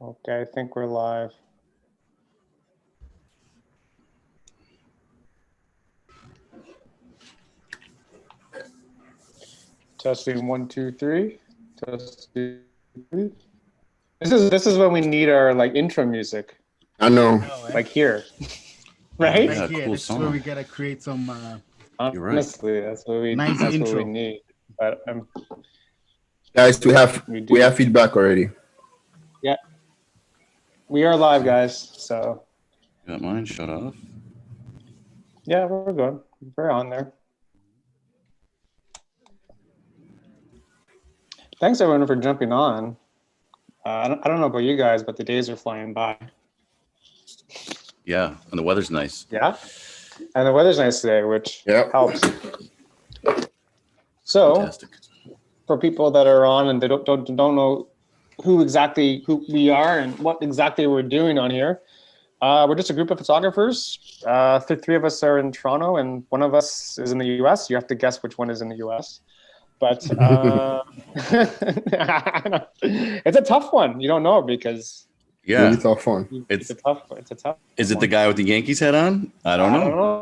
Okay, I think we're live. Testing 1, 2, 3. Testing 3. This is when we need our like intro music. I know. Like here. Right? Yeah, Right here, cool this is where song. we gotta create some You're right. Honestly, that's what we nice that's intro. what we need. But Guys, we we have feedback already. Yeah. We are live, guys. So Got mine shut off. yeah, we're good. We're on there. Thanks everyone for jumping on. I don't know about you guys, but the days are flying by. Yeah, and the weather's nice. Yeah, and the weather's nice today, which helps. So, Fantastic. For people that are on and they don't know who we are and what exactly we're doing on here, we're just a group of photographers. The three of us are in Toronto, and one of us is in the U.S. You have to guess which one is in the U.S. But it's a tough one. You don't know because. Yeah, really tough one. It's a tough. Is it the guy with the Yankees hat on? I don't know.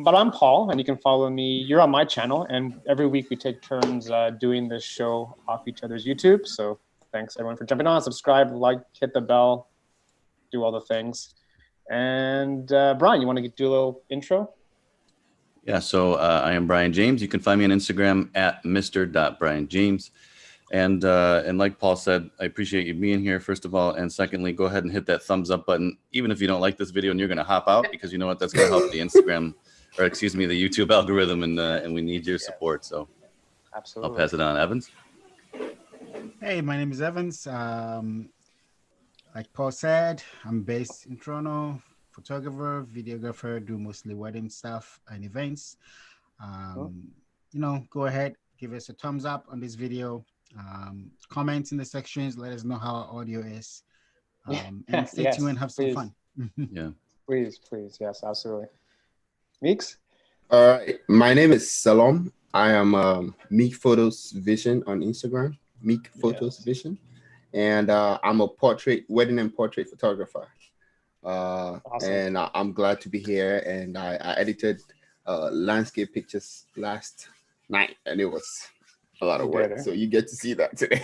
But I'm Paul, and you can follow me. You're on my channel, and every week we take turns doing this show off each other's YouTube. So thanks everyone for jumping on. Subscribe, like, hit the bell, do all the things. And Brian, you want to do a little intro? Yeah, so I am Brian James. You can find me on Instagram at mr.brianjames. And like Paul said, I appreciate you being here, first of all. And secondly, go ahead and hit that thumbs up button, even if you don't like this video and you're going to hop out, because you know what? That's going to help the Instagram, or excuse me, the YouTube algorithm, and we need your support. So absolutely. I'll pass it on. Evans? Hey, my name is Evans. Like Paul said, I'm based in Toronto, photographer, videographer, do mostly wedding stuff and events. Go ahead, give us a thumbs up on this video. Comment in the sections, let us know how our audio is, and stay tuned and have some fun. Yeah, please, yes, absolutely. Meeks? All right, my name is Salom. I am Meek Photos Vision on Instagram, Meek Photos Vision, and I'm a wedding and portrait photographer. Awesome. And I'm glad to be here. And I edited landscape pictures last night, and it was a lot of work. So you get to see that today.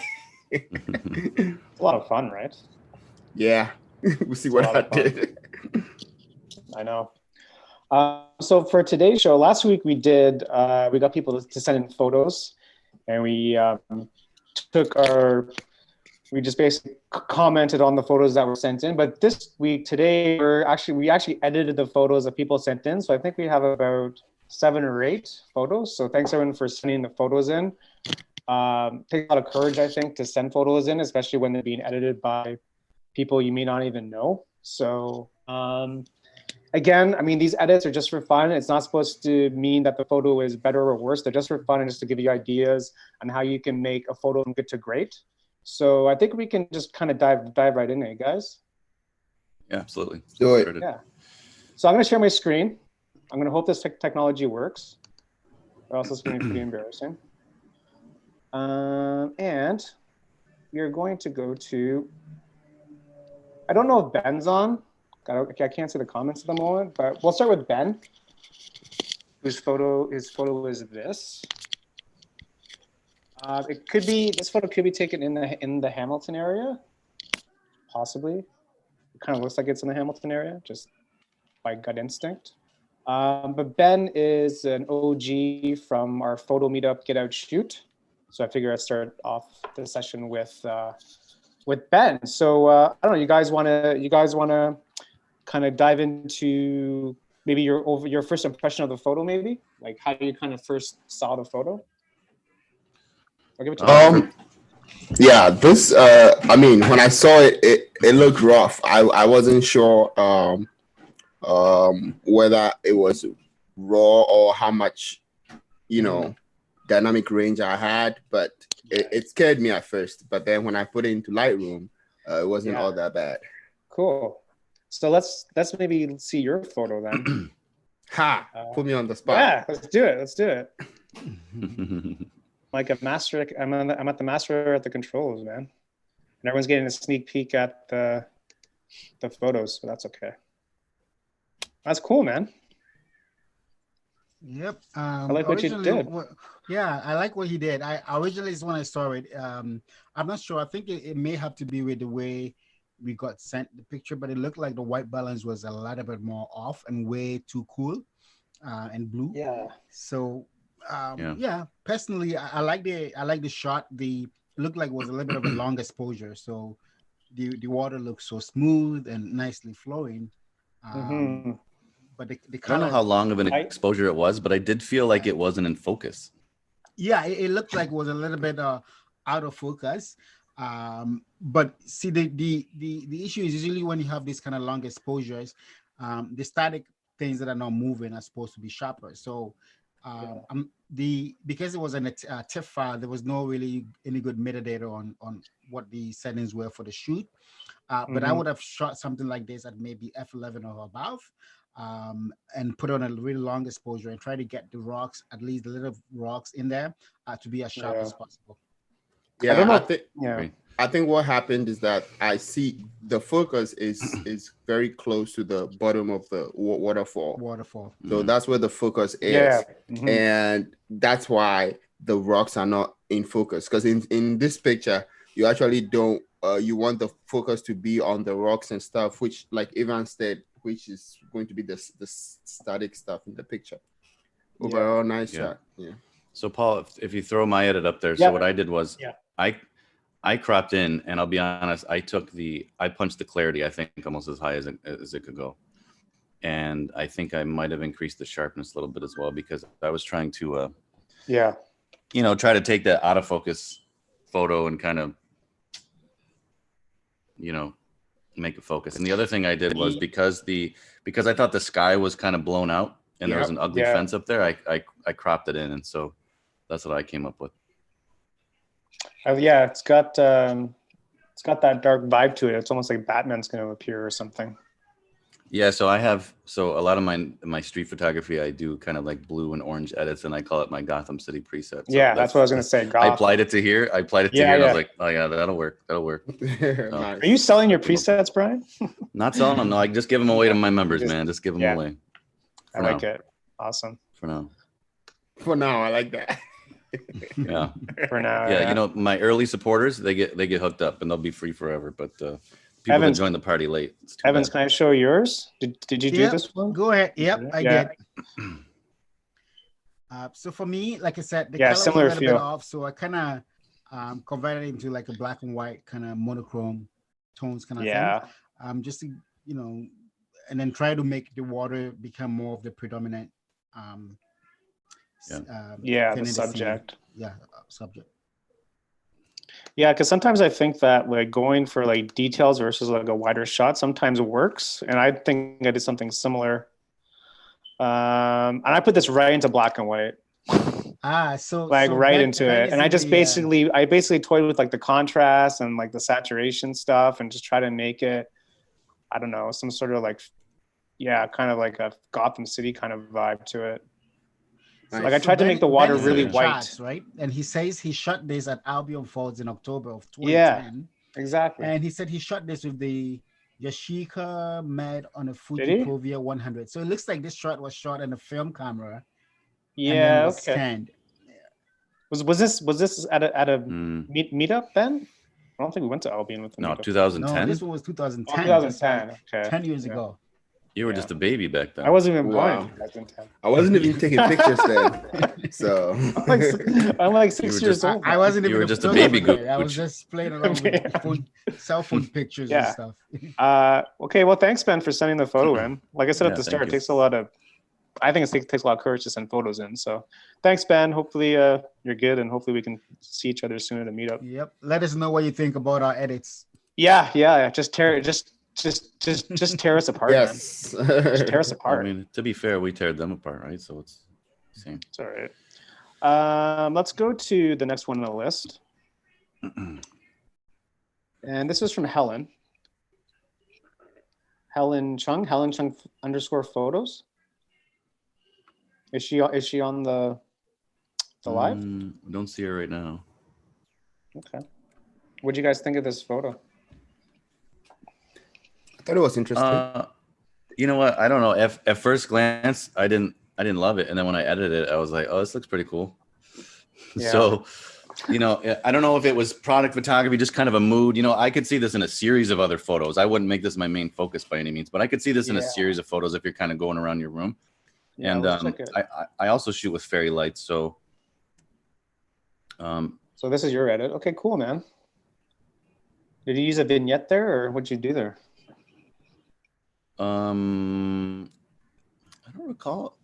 It's a lot of fun, right? Yeah. We'll see what I did. I know. So for today's show, last week we got people to send in photos, and we just basically commented on the photos that were sent in. But this week, today, we actually edited the photos that people sent in. So I think we have about 7 or 8 photos. So thanks everyone for sending the photos in. Takes a lot of courage, I think, to send photos in, especially when they're being edited by people you may not even know. So again, I mean, these edits are just for fun. It's not supposed to mean that the photo is better or worse. They're just for fun and just to give you ideas on how you can make a photo from good to great. So I think we can just kind of dive right in there, guys. Yeah, absolutely. Do it. Yeah. So I'm going to share my screen. I'm going to hope this technology works, or else it's going to be pretty embarrassing. And we are going to go to, I don't know if Ben's on. I can't see the comments at the moment, but we'll start with Ben, his photo is this. This photo could be taken in the Hamilton area, possibly. It kind of looks like it's in the Hamilton area, just by gut instinct. But Ben is an OG from our photo meetup, Get Out Shoot. So I figure I'd start off the session with Ben. So I don't know, you guys want to kind of dive into maybe your first impression of the photo, maybe like how you kind of first saw the photo. I'll give it to you. Yeah, this I mean, when I saw it, it looked rough. I wasn't sure whether it was raw or how much dynamic range I had, but it scared me at first. But then when I put it into Lightroom, it wasn't all that bad. Cool. So let's maybe see your photo then. Put me on the spot. Yeah, let's do it. like a master. I'm at the master at the controls, man. And everyone's getting a sneak peek at the photos, so that's okay. That's cool, man. Yep. I like what you did. Yeah, I like what he did. I originally, when I saw it, I'm not sure. I think it may have to be with the way we got sent the picture, but it looked like the white balance was a little bit more off and way too cool and blue. Yeah. So yeah, personally, I like the shot. It looked like it was a little bit of a long exposure. So the water looks so smooth and nicely flowing. But the color, I don't know how long of an exposure it was, but I did feel like it wasn't in focus. Yeah, it looked like it was a little bit out of focus. But see, the issue is usually when you have these kind of long exposures, the static things that are not moving are supposed to be sharper. So because it was a TIFF file, there was no really any good metadata on what the settings were for the shoot. But I would have shot something like this at maybe f11 or above, and put on a really long exposure and try to get the rocks, at least the little rocks in there, to be as sharp as possible. Yeah, I think what happened is that I see the focus is very close to the bottom of the waterfall. So that's where the focus is. And that's why the rocks are not in focus. Because in this picture, you actually don't, you want the focus to be on the rocks and stuff, which, like Ivan said, which is going to be the static stuff in the picture. Overall, nice shot. Yeah. So Paul, if you throw my edit up there, so what I did was I cropped in, and I'll be honest, I punched the clarity, I think, almost as high as it could go. And I think I might have increased the sharpness a little bit as well, because I was trying to, try to take that out of focus photo and kind of, make it focus. And the other thing I did was because I thought the sky was kind of blown out and there was an ugly fence up there, I cropped it in. And so that's what I came up with. It's got that dark vibe to it. It's almost like Batman's going to appear or something. Yeah, so a lot of my street photography, I do kind of like blue and orange edits, and I call it my Gotham City preset. So that's what I was going to say. I applied it to here. And I was like, oh yeah, that'll work. Nice. Are you selling your presets, Brian? Not selling them. No, I just give them away to my members, man. Just give them away. I like it. Awesome. For now. For now, I like that. Yeah. For now. Yeah, my early supporters, they get hooked up and they'll be free forever. But people that join the party late. Evans, can I show yours? Did you do this one? Go ahead. Yep, I did. So for me, like I said, the color was a little bit off. So I kind of converted it into like a black and white kind of monochrome tones kind of thing. Just to, and then try to make the water become more of the predominant the subject. Subject. Yeah, because sometimes I think that like going for like details versus like a wider shot sometimes works, and I think I did something similar. And I put this right into black and white. So right into it, and I just basically toyed with like the contrast and like the saturation stuff, and just try to make it, I don't know, some sort of like, kind of like a Gotham City kind of vibe to it. Nice. Like I tried to make the water really white. Shots, right? And he says he shot this at Albion Falls in October of 2010. Yeah, exactly. And he said he shot this with the Yashica Med on a Fuji Provia 100. So it looks like this shot was shot on a film camera. Yeah, okay. Scanned. Was this at a meetup then? I don't think we went to Albion with the meetup. 2010. No, this one was 2010. 2010. Okay. 10 years ago. You were just a baby back then. I wasn't even born in 2010. I wasn't even taking pictures then. So I'm like 6 years old. I wasn't even. You were just a baby goose. I was just playing around with cell phone pictures and stuff. Okay, well, thanks, Ben, for sending the photo in. Like I said at the start, it takes a lot of. I think it takes a lot of courage to send photos in. So, thanks, Ben. Hopefully, you're good, and hopefully we can see each other soon at a meetup. Yep. Let us know what you think about our edits. Yeah. Just tear us apart. Yes. Man. Just tear us apart. I mean, to be fair, we tear them apart, right? So it's the same. It's all right. Let's go to the next one on the list. And this is from Helen. Helen Chung _ photos. Is she on the Still live? Don't see her right now. Okay. What do you guys think of this photo? I thought it was interesting. You know what? I don't know. At first glance, I didn't love it, and then when I edited it, I was like, "Oh, this looks pretty cool." Yeah. So, you know, I don't know if it was product photography, just kind of a mood. You know, I could see this in a series of other photos. I wouldn't make this my main focus by any means, but I could see this in a series of photos if you're kind of going around your room. Yeah, And I also shoot with fairy lights, so. So this is your edit. Okay, cool, man. Did you use a vignette there, or what'd you do there? I don't recall.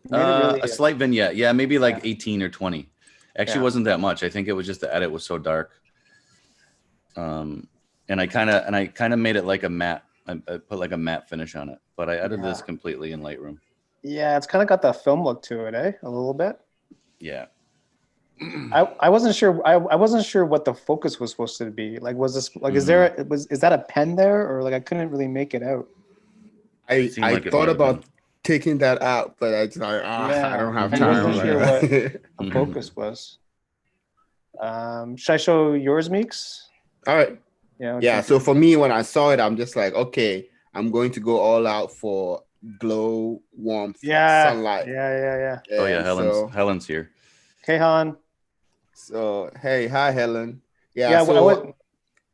Really a slight vignette, yeah, maybe like 18 or 20. Actually, Yeah. wasn't that much. I think it was just the edit was so dark. And I kind of made it like a matte. I put like a matte finish on it, but I edited this completely in Lightroom. Yeah, it's kind of got that film look to it, eh? A little bit. Yeah. I wasn't sure. I wasn't sure what the focus was supposed to be. Like, was this like? Is that a pen there, or like I couldn't really make it out? I like it thought might have about been. taking that out, but it's like, I don't have I time. wasn't sure what Right? the focus was. Should I show yours, Meeks? All right. Yeah. So for me, when I saw it, I'm just like, okay, I'm going to go all out for glow, warmth, sunlight. Yeah. Oh yeah, And Helen's here. Okay, Han. So hey, hi Helen. Yeah. Yeah. So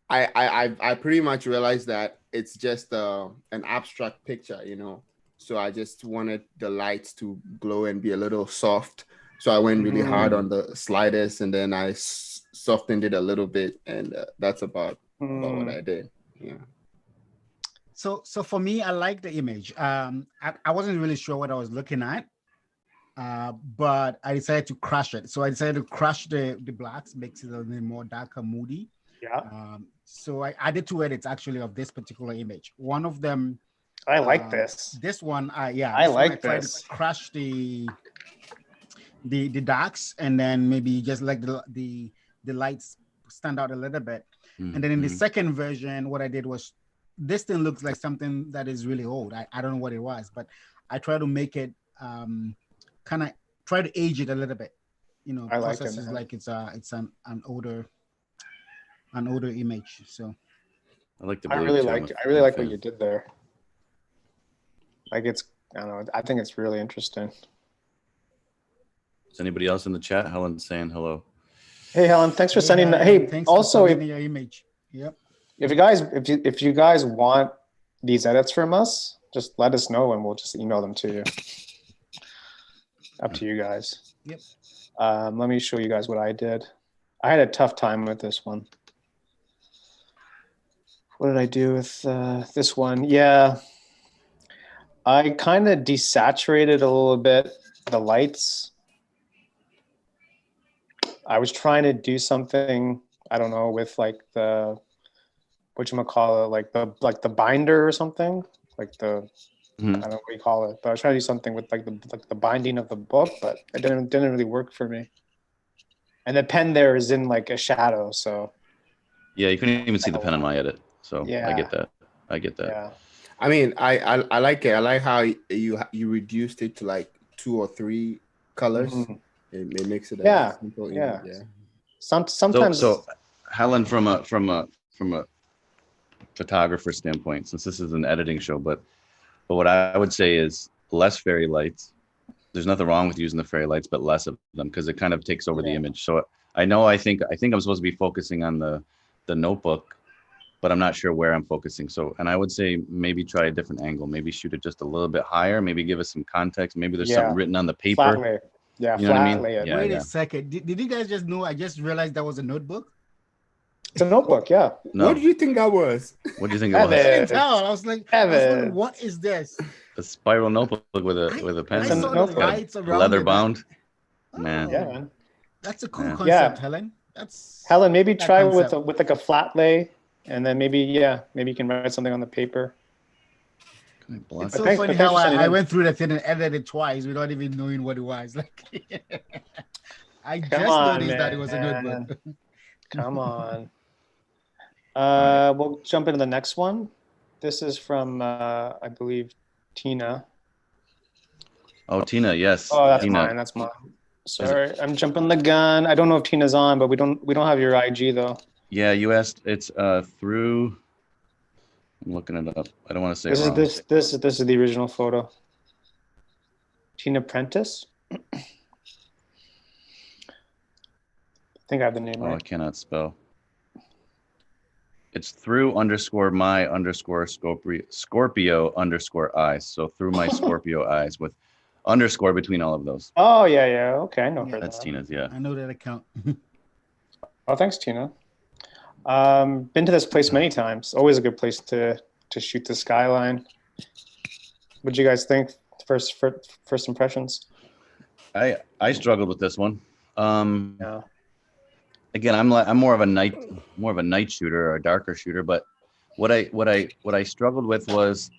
I pretty much realized that it's just an abstract picture, you know. So I just wanted the lights to glow and be a little soft. So I went really hard on the sliders, and then I softened it a little bit, and that's about what I did. Yeah. So for me, I like the image. I wasn't really sure what I was looking at, but I decided to crush it. So I decided to crush the blacks, makes it a little more darker, moody. Yeah. So I did 2 edits actually of this particular image. One of them, I like this. This one, I tried to crush the darks, and then maybe just like the lights stand out a little bit. And then in the second version, what I did was, this thing looks like something that is really old. I don't know what it was, but I try to make it kind of try to age it a little bit. You know, I like process it, is man. like it's an older image. So I like the I blue. really like what you did there. Like I don't know. I think it's really interesting. Is anybody else in the chat? Helen's saying hello. Hey, Helen, thanks for sending that. Hey, thanks also, for sending your image. Yep. if you guys want these edits from us, just let us know and we'll just email them to you. Up to you guys. Yep. Let me show you guys what I did. I had a tough time with this one. What did I do with this one? Yeah, I kind of desaturated a little bit the lights. I was trying to do something, I don't know, with like the whatchamacallit, like the binder or something, like the I don't know what you call it, but I was trying to do something with like the binding of the book, but it didn't really work for me. And the pen there is in like a shadow, so Yeah, you couldn't even see the pen on my edit, so Yeah. I get that. yeah. I mean, I like it. I like how you reduced it to like 2 or 3 colors. It makes it a simple image. Yeah. Sometimes. So Helen, from a photographer standpoint, since this is an editing show, but what I would say is less fairy lights. There's nothing wrong with using the fairy lights, but less of them, because it kind of takes over the image. So I think I'm supposed to be focusing on the notebook, but I'm not sure where I'm focusing. So, and I would say maybe try a different angle, maybe shoot it just a little bit higher, maybe give us some context. Maybe there's something written on the paper. Flat lay. Yeah, you know what I mean? lay it. Yeah, Wait a second. Did you guys just know? I just realized that was a notebook. It's a notebook, yeah. No. What do you think that was? What do you think it I was? couldn't tell. I was like, what is this? A spiral notebook with a pen. I saw the lights around leather it. bound. Oh, Man. Yeah, man. That's a cool concept, Yeah. Helen. That's Helen, maybe that try concept. with like a flat lay, and then maybe you can write something on the paper. It's But so thanks- funny but thanks how for sending I in. went through the thing and edited it twice without even knowing what it was. Like, I just on, noticed that it was a man. notebook. Come on. We'll jump into the next one. This is from I believe Tina. Oh, Tina, yes. Oh, that's Tina. mine. That's mine. Sorry, I'm jumping the gun. I don't know if Tina's on, but we don't have your IG though. Yeah, you asked. It's through. I'm looking it up. I don't want to say This it is wrong. this is the original photo. Tina Prentice. I think I have the name Oh, I right. cannot spell. It's through _ my _ Scorpio _ eyes. So through my Scorpio eyes with underscore between all of those. Oh yeah. Okay, I know her. That's That. Tina's. Yeah. I know that account. Oh, thanks, Tina. Been to this place many times. Always a good place to shoot the skyline. What'd you guys think? First impressions. I struggled with this one. Yeah. Again, I'm more of a night shooter or a darker shooter. But what I struggled with was,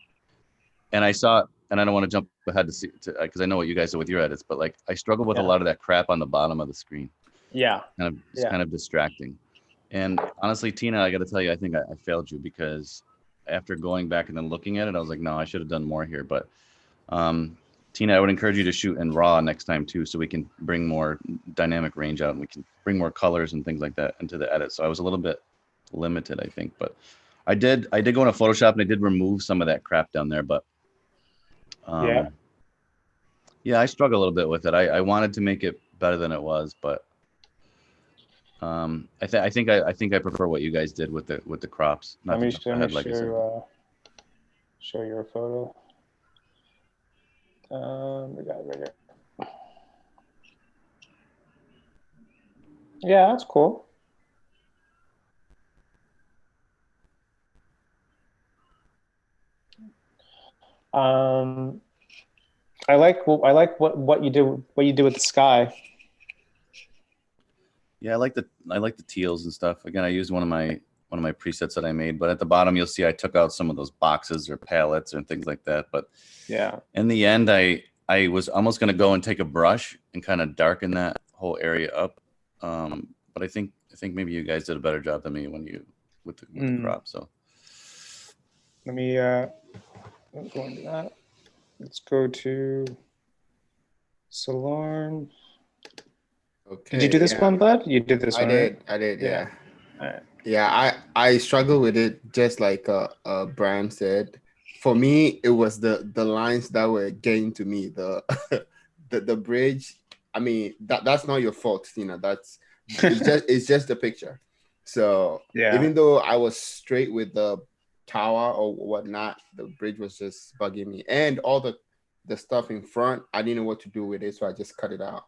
and I saw, and I don't want to jump ahead to see because I know what you guys do with your edits, but like I struggled with a lot of that crap on the bottom of the screen. Yeah. It's kind of distracting. And honestly, Tina, I got to tell you, I think I failed you because after going back and then looking at it, I was like, no, I should have done more here. But Tina, I would encourage you to shoot in RAW next time too, so we can bring more dynamic range out and we can bring more colors and things like that into the edit. So I was a little bit limited, I think, but I did go into Photoshop and I did remove some of that crap down there. But yeah, I struggle a little bit with it. I wanted to make it better than it was, but I think I prefer what you guys did with the crops. Let me show your photo. We got it right here. Yeah, that's cool. I like what you do with the sky. Yeah, I like the teals and stuff. Again, I used one of my presets that I made, but at the bottom you'll see I took out some of those boxes or palettes and things like that. But yeah, in the end, I was almost going to go and take a brush and kind of darken that whole area up. But I think maybe you guys did a better job than me with the crop. So let me go into that. Let's go to Salorn. Okay. Did you do this one, bud? You did this one, right? I did, yeah. All right. Yeah, I struggle with it just like Brian said. For me, it was the lines that were getting to me. The the bridge. I mean, that's not your fault, Tina. It's just the picture. So yeah, even though I was straight with the tower or whatnot, the bridge was just bugging me. And all the stuff in front, I didn't know what to do with it, so I just cut it out.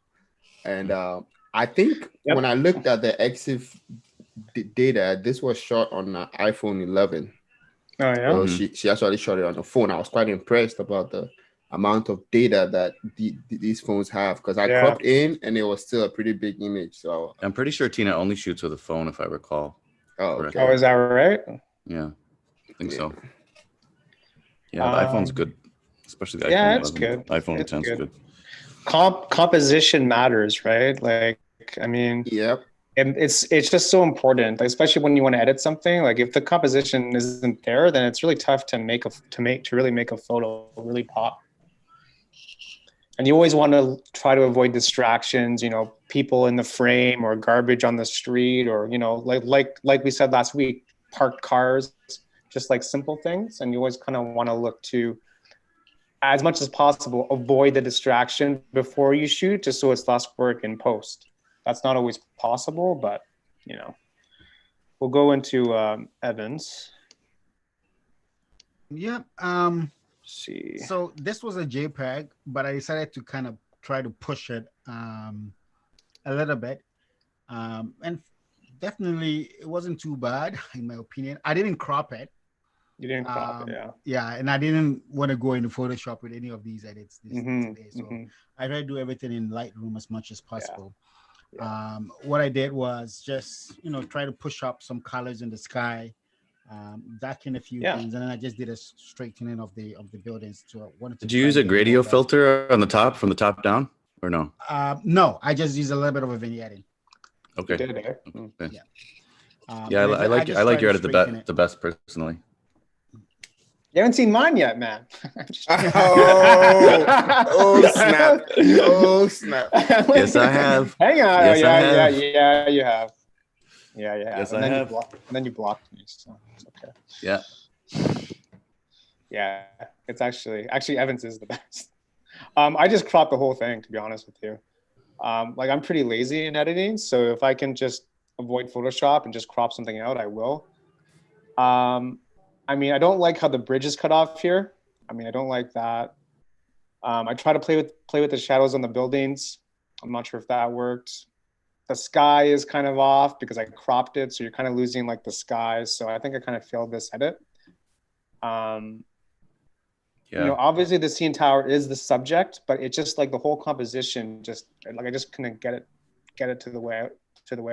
And I think when I looked at the EXIF data, this was shot on the iPhone 11. Oh yeah. So she actually shot it on the phone. I was quite impressed about the amount of data that these phones have because I cropped in and it was still a pretty big image. So I'm pretty sure Tina only shoots with a phone, if I recall. Oh, okay. Oh, is that right? Yeah, I think so. Yeah, the iPhone's good, especially the iPhone 11. It's good. iPhone 10 is good. Composition matters, right? Like, I mean, and it's just so important, especially when you want to edit something. Like, if the composition isn't there, then it's really tough to really make a photo really pop. And you always want to try to avoid distractions, people in the frame or garbage on the street, or like we said last week, parked cars, just like simple things. And you always kind of want to look to, as much as possible, avoid the distraction before you shoot, just so it's less work in post. That's not always possible, but we'll go into Evans. Yeah. See. So this was a JPEG, but I decided to kind of try to push it a little bit, and definitely it wasn't too bad in my opinion. I didn't crop it. You didn't crop it, yeah. Yeah, and I didn't want to go into Photoshop with any of these edits today. So I tried to do everything in Lightroom as much as possible. Yeah. What I did was just try to push up some colors in the sky, darken a few things, and then I just did a straightening of the buildings. So I wanted to. Did you use a Gradio filter on the top, from the top down, or no? No, I just used a little bit of a vignetting. Okay. You did, eh? Yeah. I like your edit the best personally. You haven't seen mine yet, man. Oh snap! Oh snap! Yes, I have. Hang on. Yes, Oh, I yeah, have. yeah, you have. Yeah, you have. Yes, and I then have. and then you blocked me, so it's okay. Yeah. Yeah, it's actually Evans is the best. I just cropped the whole thing, to be honest with you. Like I'm pretty lazy in editing, so if I can just avoid Photoshop and just crop something out, I will. I mean, I don't like how the bridge is cut off here. I mean, I don't like that. I try to play with the shadows on the buildings. I'm not sure if that worked. The sky is kind of off because I cropped it, so you're kind of losing like the skies. So I think I kind of failed this edit. You know, obviously the CN Tower is the subject, but it's just like the whole composition, just like I just couldn't get it to the way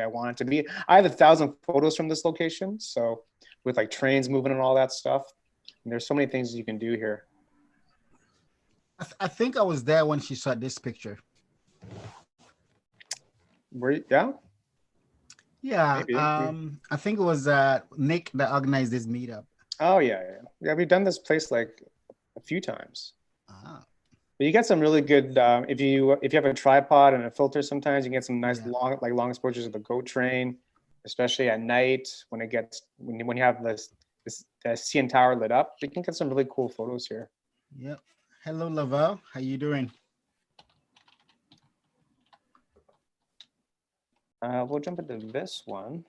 I want it to be. I have 1,000 photos from this location, so with like trains moving and all that stuff. And there's so many things you can do here. I think I was there when she shot this picture. Yeah? Yeah. Maybe. I think it was Nick that organized this meetup. Oh yeah. We've done this place like a few times. Ah. But you get some really good if you have a tripod and a filter. Sometimes you can get some nice long exposures of the GOAT train, especially at night when you have this CN Tower lit up. You can get some really cool photos here. Yep. Hello, Lavelle. How you doing? We'll jump into this one.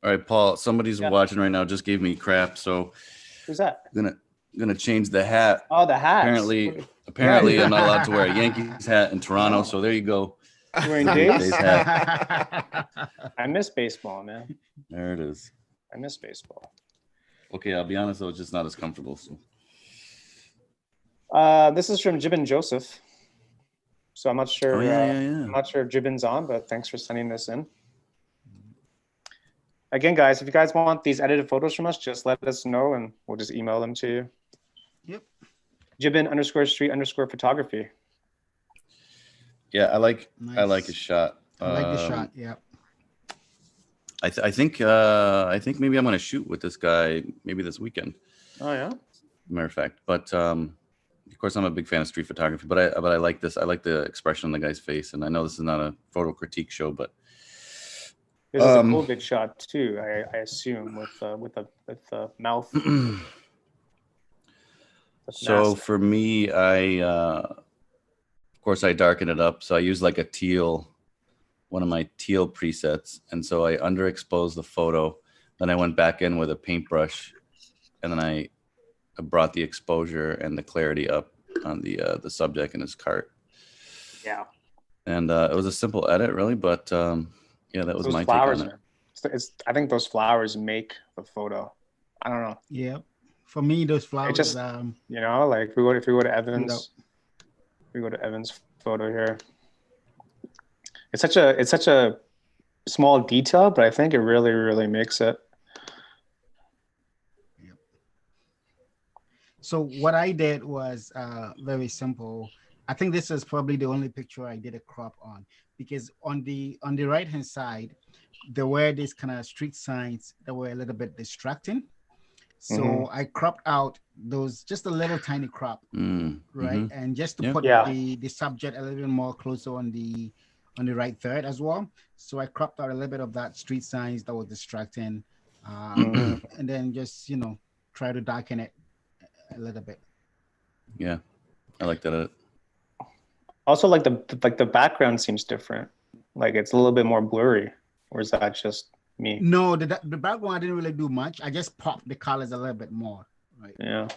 All right, Paul. Somebody's watching right now. Just gave me crap, so who's that? Gonna change the hat. Oh, the hat. Apparently, I'm not allowed to wear a Yankees hat in Toronto. So there you go. You're wearing Dave's hat. I miss baseball, man. There it is. I miss baseball. Okay, I'll be honest though, it's just not as comfortable. So. This is from Jibin Joseph. So I'm not sure. I'm not sure if Jibin's on, but thanks for sending this in. Again, guys, if you guys want these edited photos from us, just let us know and we'll just email them to you. Yep. Jibin_street_photography. Yeah, I like his shot. I like the shot. Yeah. I think maybe I'm gonna shoot with this guy maybe this weekend. Oh yeah. Matter of fact, but of course I'm a big fan of street photography. But I like this. I like the expression on the guy's face, and I know this is not a photo critique show, but this is a COVID shot too. I assume with the mouth. So for me, of course I darken it up. So I use like a teal, one of my teal presets. And so I underexposed the photo. Then I went back in with a paintbrush and then I brought the exposure and the clarity up on the subject and his cart. Yeah. And it was a simple edit really, but yeah, that was my take on it. I think those flowers make the photo. I don't know. Yeah. For me, those flowers, just, you know, like if we go to Evans, photo here. It's such a small detail, but I think it really, really makes it. Yep. So what I did was very simple. I think this is probably the only picture I did a crop on, because on the right hand side, there were these kind of street signs that were a little bit distracting. So I cropped out those, just a little tiny crop, right? And just to put the subject a little bit more closer on the right third as well. So I cropped out a little bit of that street signs that were distracting, and then just, you know, try to darken it a little bit. Yeah, I like that. Also, like the background seems different. Like it's a little bit more blurry, or is that just me? No, the background I didn't really do much. I just popped the colors a little bit more, right? Yeah.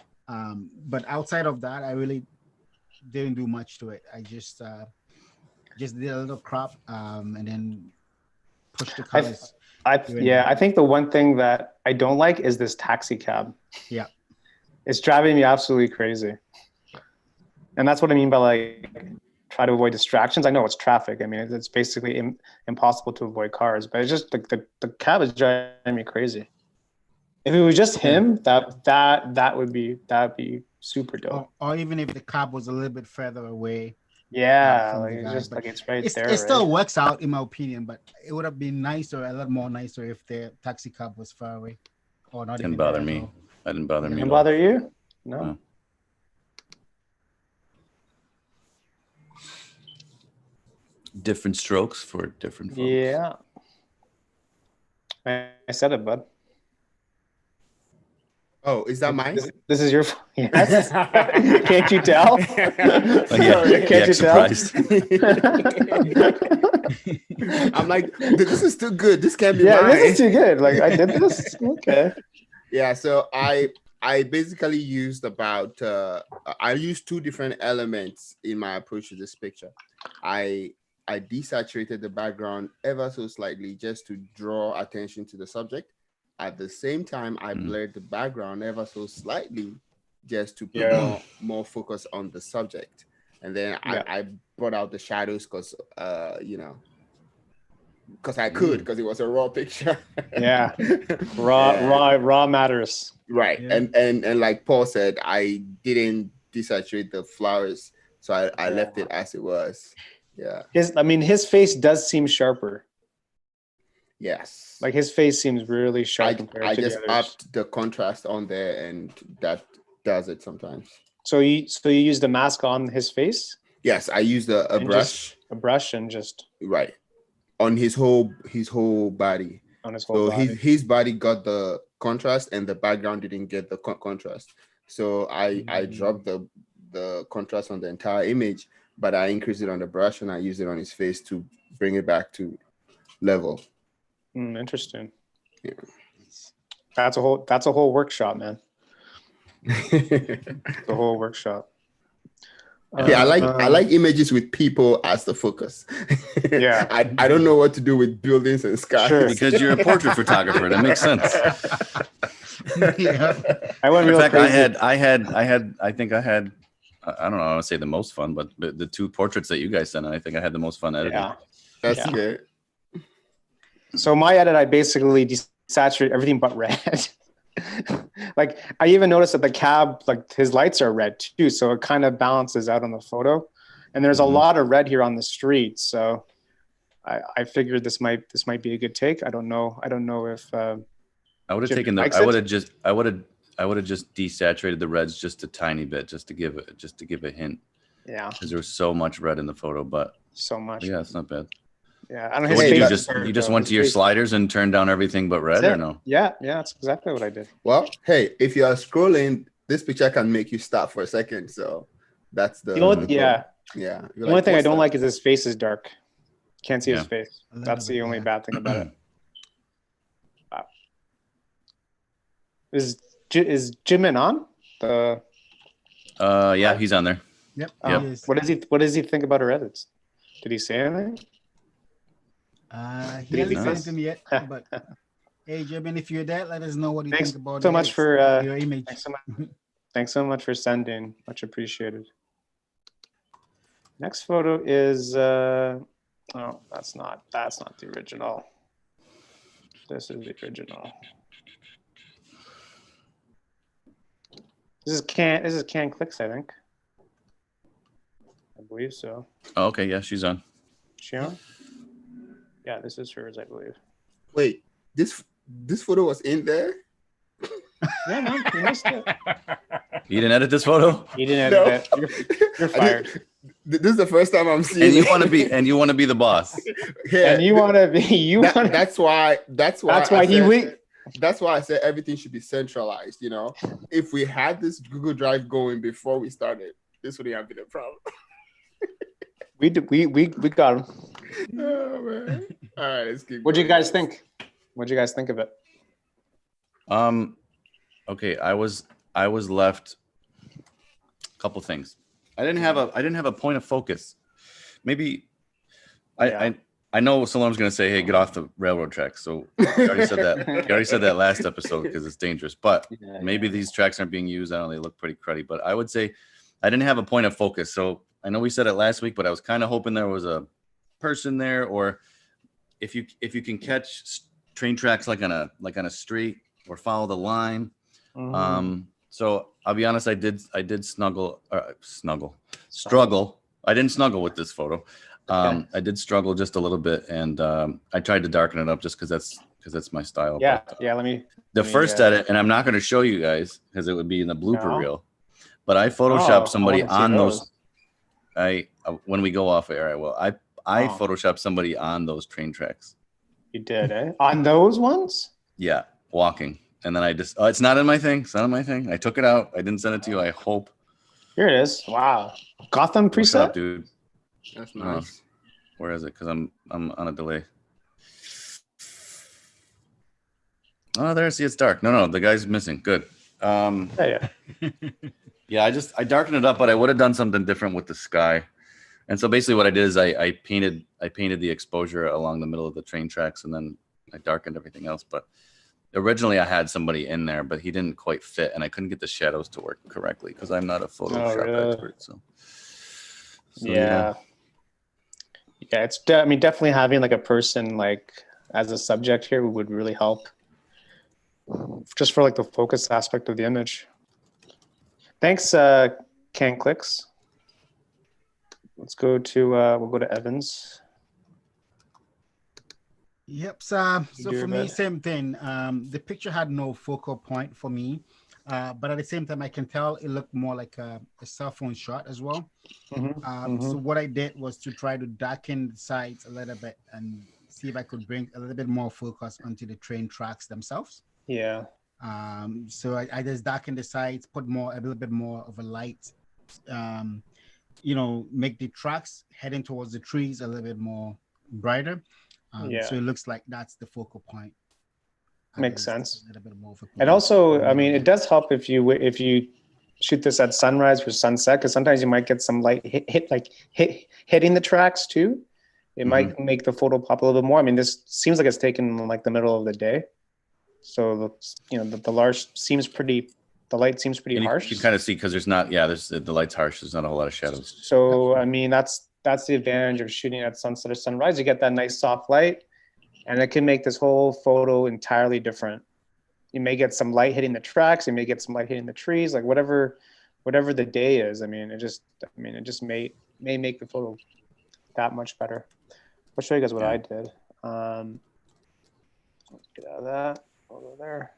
But outside of that, I really didn't do much to it. I just did a little crop, and then pushed the colors. I think the one thing that I don't like is this taxi cab. Yeah. It's driving me absolutely crazy. And that's what I mean by like try to avoid distractions. I know it's traffic. I mean, it's basically impossible to avoid cars, but it's just the cab is driving me crazy. If it was just him, that would be super dope. Or even if the cab was a little bit further away. Yeah, like it's just like it's right there. It still works out in my opinion, but it would have been nicer, a lot more nicer if the taxi cab was far away or not. Didn't bother me. That didn't bother me. Didn't bother you? No. No. Different strokes for different folks. Yeah. I said it, bud. Oh, is that mine? This is your yes. Can't you tell? Oh, yeah, Can't yeah, you tell? surprised. I'm like, this is too good. This can't be Yeah, mine. this is too good. Like I did this. Okay. Yeah, so I basically used about I used two different elements in my approach to this picture. I desaturated the background ever so slightly just to draw attention to the subject. At the same time, I blurred the background ever so slightly just to put more focus on the subject. And then I brought out the shadows because because I could, because it was a raw picture. Yeah. Raw matters. Right. Yeah. And like Paul said, I didn't desaturate the flowers, so I left it as it was. Yeah. His face does seem sharper. Yes. Like his face seems really sharp compared I to just the others. upped the contrast on there, and that does it sometimes. So you use the mask on his face? Yes, I used a brush. A brush and just Right. On his whole body. on his whole body. His body got the contrast and the background didn't get the contrast. So I dropped the contrast on the entire image, but I increased it on the brush and I used it on his face to bring it back to level. Interesting. Yeah. That's a whole workshop, man. The whole workshop. Yeah, I like images with people as the focus. Yeah. I don't know what to do with buildings and skies. Sure. Because you're a portrait photographer. That makes sense. Yeah. I went In real fact, crazy. I think I had, I don't know, I want to say the most fun, but the two portraits that you guys sent, I think I had the most fun editing. Yeah. That's Yeah. good. So my edit, I basically desaturate everything but red. Like I even noticed that the cab, like his lights are red too, so it kind of balances out on the photo. And there's a lot of red here on the street, so I figured this might be a good take. I don't know if I would have Jim taken likes I it? would have just desaturated the reds just a tiny bit, just to give a hint, yeah, because there was so much red in the photo. But so much. yeah, it's not bad. Yeah, I don't So know. what His did you face just is you just though. went His to your face- sliders and turned down everything but red, That's or it. no? Yeah, that's exactly what I did. Well, hey, if you are scrolling, this picture can make you stop for a second. So that's the You know what? Yeah. Yeah. The only thing I don't like is his face is dark. Can't see his Yeah. face. A little That's the bit, only yeah. bad thing about it. Is Jimin on? Yeah, he's on there. Yep. Yep. He is. What does he think about her edits? Did he say anything? He Did he hasn't leak said anything yet, but hey, Jim, if you're there, let us know what you Thanks think about so the much edits, for your image. thanks so much for sending. Much appreciated. Next photo is oh, that's not the original. This is the original. This is Can Clicks, I think. I believe so. Oh, okay, yeah, she's on. She on? Yeah, this is hers, I believe. Wait, this photo was in there? Yeah, man, you missed it. You didn't edit this photo, You didn't edit it. You're fired. This is the first time I'm seeing and you it. want to be the boss. Yeah, And you want to be that's why that's I why he said- went. That's why I said everything should be centralized. You know, if we had this Google Drive going before we started, this wouldn't have been a problem. We got him. Oh man! All right, let's keep. What do you going. guys think? What do you guys think of it? Okay, I was left a couple things. I didn't have a point of focus. Maybe I know Salam's gonna say, "Hey, get off the railroad tracks." So you already said that. You already said that last episode because it's dangerous. But maybe these tracks aren't being used. I don't know. They look pretty cruddy. But I would say I didn't have a point of focus. So I know we said it last week, but I was kind of hoping there was a person there, or if you can catch train tracks like on a street or follow the line. So I'll be honest, I did struggle. I didn't snuggle with this photo. I did struggle just a little bit, and I tried to darken it up just because that's my style. Yeah, But, yeah. Let me. the first edit, and I'm not going to show you guys because it would be in the blooper No. reel. but I photoshopped Oh, somebody I wanna see on those. those. When we go off air, I will. I Oh. photoshopped somebody on those train tracks. You did, eh? On those ones? Yeah, walking, and then I just it's not in my thing. It's not in my thing. I took it out. I didn't send it to you. I hope. Here it is. Wow. Gotham Look it up, preset? dude. That's No. nice. Where is it? Because I'm on a delay. Oh, there. See, it's dark. No, the guy's missing. Good. Yeah. Yeah, I darkened it up, but I would have done something different with the sky. And so basically, what I did is I painted the exposure along the middle of the train tracks, and then I darkened everything else. But originally, I had somebody in there, but he didn't quite fit, and I couldn't get the shadows to work correctly because I'm not a Photoshop really? expert. So Yeah. Yeah, it's definitely having like a person like as a subject here would really help. Just for like the focus aspect of the image. Thanks, Can Clicks. Let's go to we'll go to Evans. Yep. So Do for your me, bit. same thing. The picture had no focal point for me, but at the same time, I can tell it looked more like a cell phone shot as well. So what I did was to try to darken the sides a little bit and see if I could bring a little bit more focus onto the train tracks themselves. Yeah. So I just darkened the sides, put a little bit more of a light, make the tracks heading towards the trees a little bit more brighter. So it looks like that's the focal point. Makes sense. A little bit more of a And also, I mean, it does help if you shoot this at sunrise or sunset, because sometimes you might get some light hitting the tracks too. It might make the photo pop a little bit more. I mean, this seems like it's taken in like the middle of the day, so the light seems pretty harsh. You can kind of see because the light's harsh. There's not a whole lot of shadows. So I mean, that's the advantage of shooting at sunset or sunrise. You get that nice soft light, and it can make this whole photo entirely different. You may get some light hitting the tracks. You may get some light hitting the trees. Like whatever the day is. I mean, it just may make the photo that much better. I'll show you guys what I did. Let's get out of that. Over there.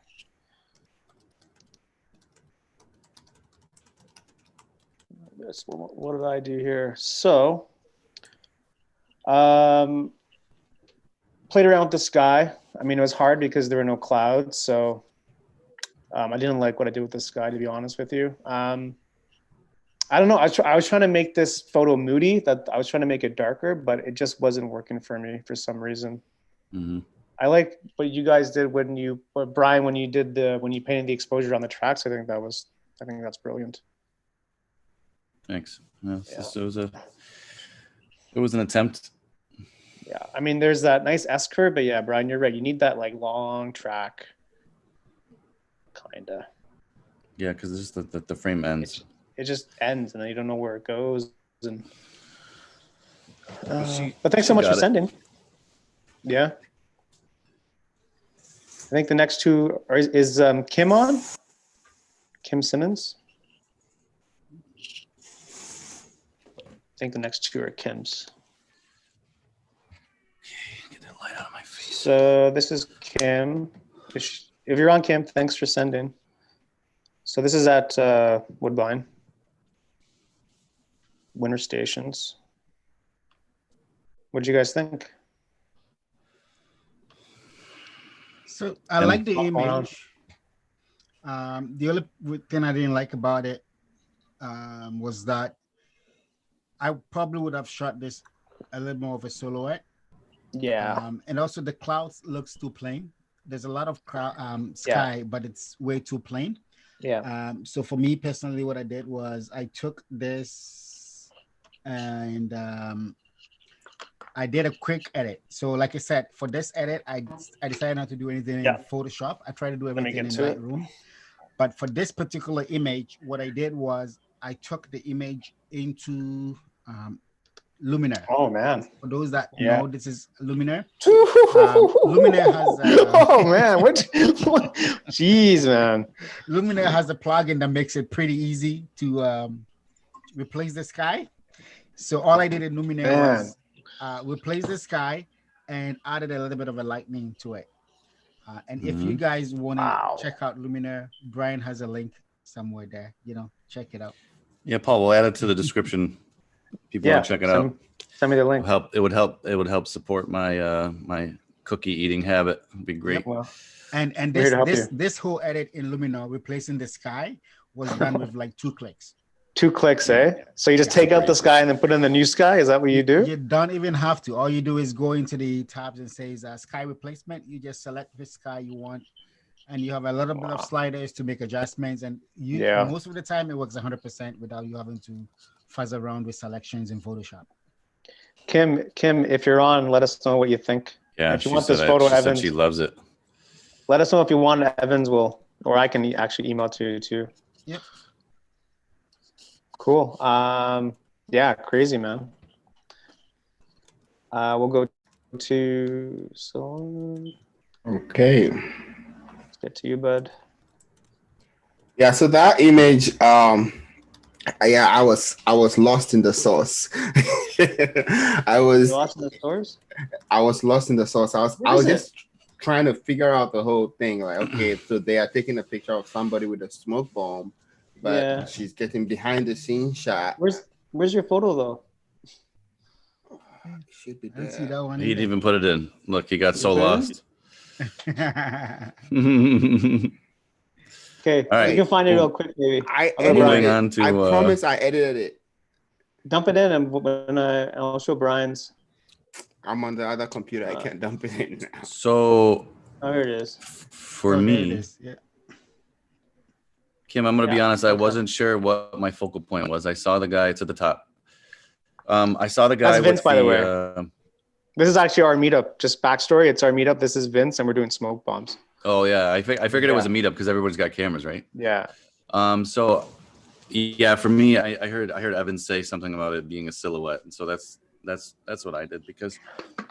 What did I do here? So, played around with the sky. I mean, it was hard because there were no clouds, so I didn't like what I did with the sky, to be honest with you. I don't know. I was trying to make this photo moody. That I was trying to make it darker, but it just wasn't working for me for some reason. I like what you guys did when you painted the exposure on the tracks. I think that's brilliant. Thanks. It was an attempt. Yeah, I mean, there's that nice S curve, but yeah, Brian, you're right. You need that like long track, kinda. Yeah, because the frame ends. It just ends, and then you don't know where it goes. And but thanks so much for sending. Yeah, I think the next two is Kim on. Kim Simmons. I think the next two are Kim's. Get that light out of my face. So this is Kim. If you're on, Kim, thanks for sending. So this is at Woodbine. Winter Stations. What do you guys think? So I like the image. The only thing I didn't like about it was that I probably would have shot this a little more of a silhouette. Yeah. And also the clouds looks too plain. There's a lot of sky, but it's way too plain. Yeah. So for me personally, what I did was I took this and I did a quick edit. So like I said, for this edit, I decided not to do anything in Photoshop. I tried to do everything in Lightroom. But for this particular image, what I did was I took the image into Luminar. Oh man! For those that know, this is Luminar. Luminar has. Oh man! What? Jeez, man! Luminar has a plugin that makes it pretty easy to replace the sky. So all I did in Luminar was replace the sky and added a little bit of a lightning to it. And if you guys want to check out Luminar, Brian has a link somewhere there. Check it out. Yeah, Paul, we'll add it to the description. People want to check it out. Send me the link. It would help support my my cookie eating habit. It'd be great. Yep. Well, And we're here to help you. this whole edit in Luminar, replacing the sky, was done with like 2 clicks. 2 clicks, eh? So you just take out the sky and then put in the new sky? Is that what you do? You don't even have to. All you do is go into the tabs and says sky replacement. You just select which sky you want, and you have a little bit of sliders to make adjustments. And most of the time it works 100% without you having to fuzz around with selections in Photoshop. Kim, if you're on, let us know what you think. Yeah, if you want this photo, she Evans, said she loves it. Let us know if you want. Evans will, or I can actually email to you too. Yep. Cool. Yeah, crazy, man. We'll go to Solomon. Okay. Let's get to you, bud. Yeah, so that image, yeah, I was lost in the sauce. I was lost in the source. I was lost in the sauce. I was just trying to figure out the whole thing. Like, okay, so they are taking a picture of somebody with a smoke bomb, but she's getting behind the scenes shot. Where's your photo though? Should be I there. see that one. He didn't even put it in. Look, he got so lost. Okay, all right. You can find it real quick, maybe. I promise I edited it. Dump it in, and I'll show Brian's. I'm on the other computer. I can't dump it in now. So, here it is. For me, Kim, I'm going to be honest. I wasn't sure what my focal point was. I saw the guy to the top. I saw the guy. That's Vince, by the way. This is actually our meetup. Just backstory. It's our meetup. This is Vince, and we're doing smoke bombs. Oh yeah, I figured it was a meetup because everyone's got cameras, right? Yeah. So, yeah, for me, I heard Evan say something about it being a silhouette, and so that's what I did because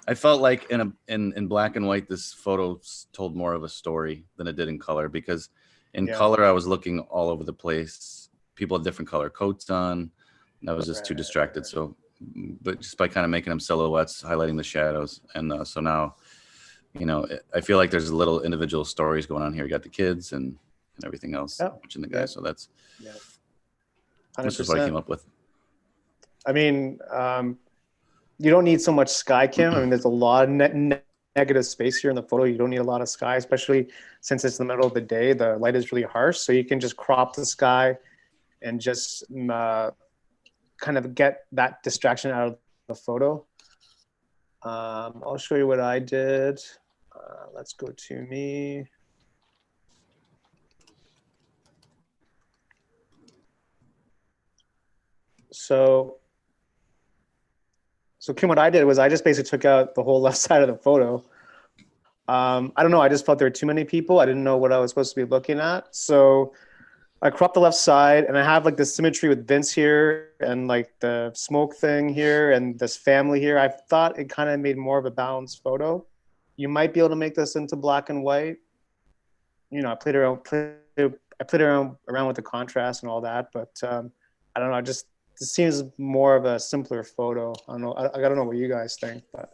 I felt like in black and white this photo told more of a story than it did in color because in color I was looking all over the place. People had different color coats on, and I was just too distracted. So, but just by kind of making them silhouettes, highlighting the shadows, and so now. I feel like there's little individual stories going on here. You got the kids and everything else, watching the guys. So that's what I came up with. I mean, you don't need so much sky, Kim. I mean, there's a lot of negative space here in the photo. You don't need a lot of sky, especially since it's the middle of the day. The light is really harsh. So you can just crop the sky and just kind of get that distraction out of the photo. I'll show you what I did. Let's go to me. So Kim, what I did was I just basically took out the whole left side of the photo. I don't know. I just felt there were too many people. I didn't know what I was supposed to be looking at. So I cropped the left side and I have like this symmetry with Vince here and like the smoke thing here and this family here. I thought it kind of made more of a balanced photo. You might be able to make this into black and white. I played around with the contrast and all that, but I don't know. It seems more of a simpler photo. I don't know. I don't know what you guys think, but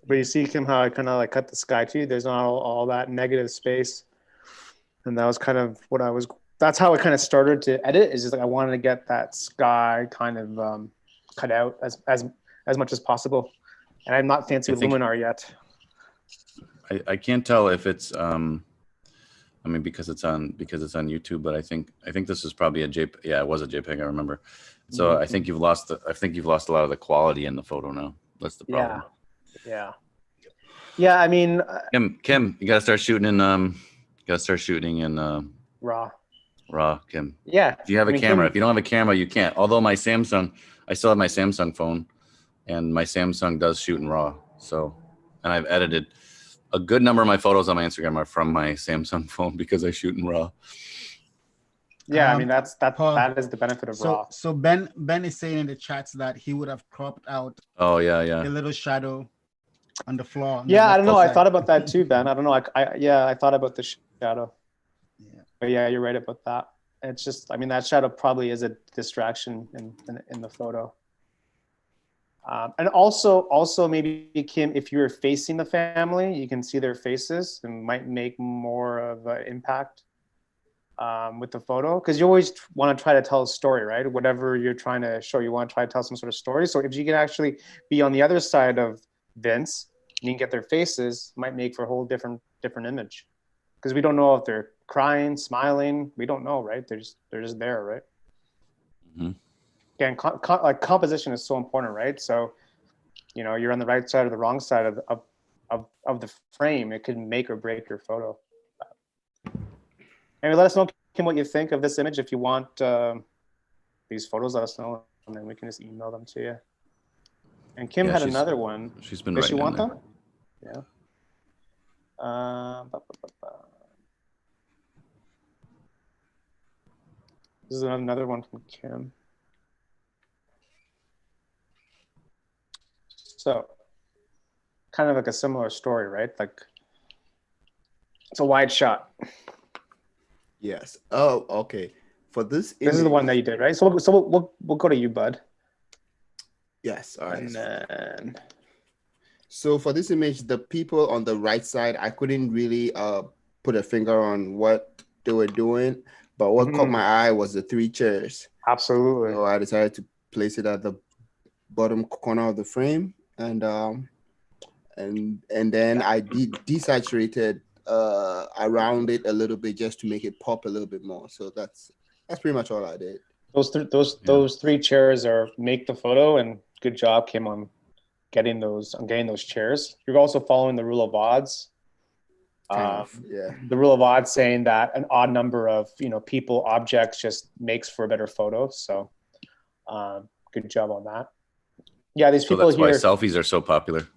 you see, Kim, how I kind of like cut the sky too. There's not all that negative space, and that was kind of what that's how I kind of started to edit. Is just like I wanted to get that sky kind of cut out as much as possible, and I'm not fancy with Luminar yet. I can't tell if it's because it's on YouTube, but I think this is probably a JPEG. Yeah, it was a JPEG. I remember. So I think you've lost a lot of the quality in the photo now. That's the problem. Yeah. I mean, Kim, you gotta start shooting in raw, Kim. Yeah. If you have a camera, if you don't have a camera, you can't. Although I still have my Samsung phone, and my Samsung does shoot in raw. So, and I've edited a good number of my photos on my Instagram are from my Samsung phone because I shoot in raw. Yeah, I mean that is the benefit of raw. So Ben is saying in the chats that he would have cropped out. Oh yeah. The little shadow on the floor. Yeah, I don't know. I thought about that too, Ben. I don't know. I thought about the shadow. Yeah. But yeah, you're right about that. It's just, I mean, that shadow probably is a distraction in the photo. And also maybe, Kim, if you're facing the family, you can see their faces and might make more of an impact with the photo, because you always want to try to tell a story, right? Whatever you're trying to show, you want to try to tell some sort of story. So if you can actually be on the other side of Vince and you can get their faces, might make for a whole different image, because we don't know if they're crying, smiling. We don't know, right? They're just there, right? Mm-hmm. Again, like composition is so important, right? So, you're on the right side or the wrong side of the frame. It could make or break your photo. Maybe let us know, Kim, what you think of this image. If you want these photos, let us know, and then we can just email them to you. And Kim had another one. She's been Does writing she want there. them? Yeah. This is another one from Kim. So, kind of like a similar story, right? Like, it's a wide shot. Yes. Oh, okay. For this image, This is the one that you did, right? So we'll go to you, bud. Yes. All right. And then, so for this image, the people on the right side, I couldn't really put a finger on what they were doing, but what caught my eye was the 3 chairs. Absolutely. So I decided to place it at the bottom corner of the frame, and then I desaturated around it a little bit just to make it pop a little bit more. So that's pretty much all I did. Those 3 chairs make the photo, and good job, Kim, on getting those chairs. You're also following the rule of odds. Yeah. The rule of odds saying that an odd number of people, objects just makes for a better photo. So good job on that. Yeah, these people that's here. That's why selfies are so popular.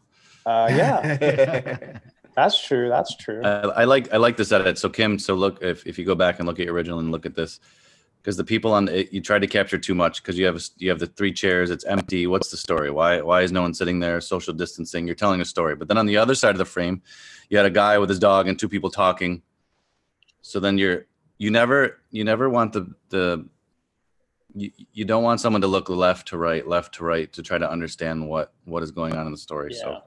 Yeah. That's true. I like this edit. So Kim, look, if you go back and look at your original and look at this, because the people on it, you tried to capture too much, because you have the 3 chairs, it's empty. What's the story? Why is no one sitting there? Social distancing. You're telling a story. But then on the other side of the frame, you had a guy with his dog and 2 people talking. So then you never want you don't want someone to look left to right to try to understand what is going on in the story. Yeah.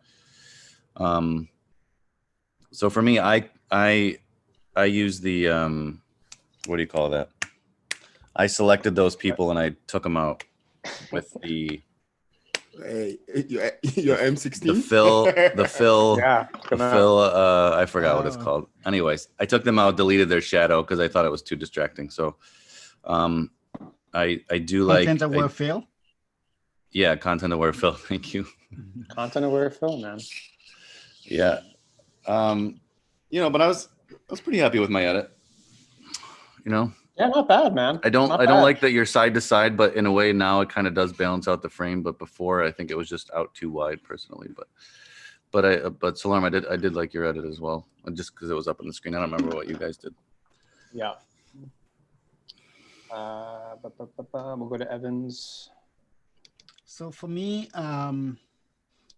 So for me, I use the what do you call that? I selected those people and I took them out with the your M16. The fill. Yeah. The fill. I forgot what it's called. Anyways, I took them out, deleted their shadow because I thought it was too distracting. So, I do like content aware fill. Yeah, content aware fill. Thank you. Content aware fill, man. Yeah. But I was pretty happy with my edit. Yeah, not bad, man. I don't like that you're side to side, but in a way now it kind of does balance out the frame. But before, I think it was just out too wide personally. But Salarm, I did like your edit as well, just because it was up on the screen. I don't remember what you guys did. Yeah. We'll go to Evans. So for me,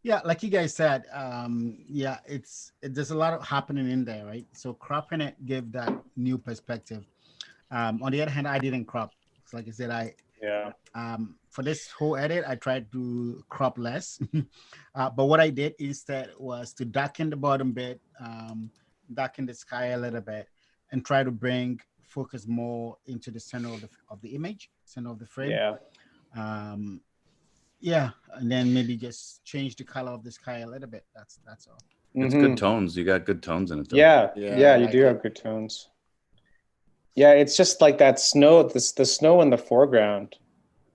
yeah, like you guys said, yeah, there's a lot of happening in there, right? So cropping it gave that new perspective. On the other hand, I didn't crop. So like I said, for this whole edit, I tried to crop less. But what I did instead was to darken the bottom bit, darken the sky a little bit, and try to bring focus more into the center of the image, center of the frame. Yeah. Yeah, and then maybe just change the color of the sky a little bit. That's all. It's good tones. You got good tones in it, though. Yeah, you do have good tones. Yeah, it's just like that snow, the snow in the foreground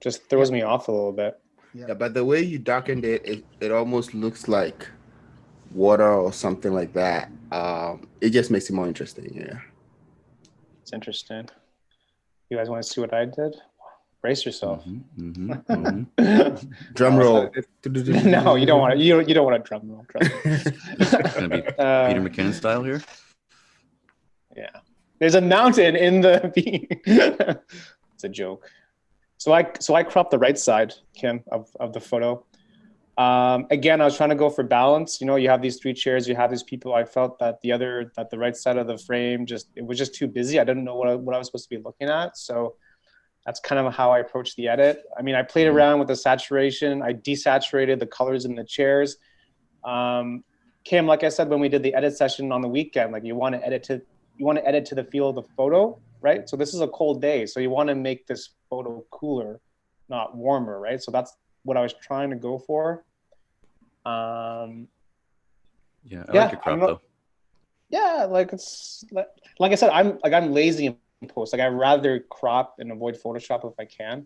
just throws me off a little bit. Yeah, but the way you darkened it almost looks like water or something like that. It just makes it more interesting. Yeah. It's interesting. You guys want to see what I did? Brace yourself. Drum roll. No, you don't want to. You don't want a drum roll. It's gonna be Peter McKinnon style here. Yeah. There's a mountain in the it's a joke. So I cropped the right side, Kim, of the photo. Again, I was trying to go for balance. You have these 3 chairs, you have these people. I felt that the right side of the frame it was just too busy. I didn't know what I was supposed to be looking at. So That's kind of how I approach the edit. I mean, I played around with the saturation. I desaturated the colors in the chairs. Kim, like I said, when we did the edit session on the weekend, like you want to edit to the feel of the photo, right? So this is a cold day, so you want to make this photo cooler, not warmer, right? So that's what I was trying to go for. Yeah, I like your crop though. Yeah, like it's like I said, I'm lazy in post. Like I'd rather crop and avoid Photoshop if I can.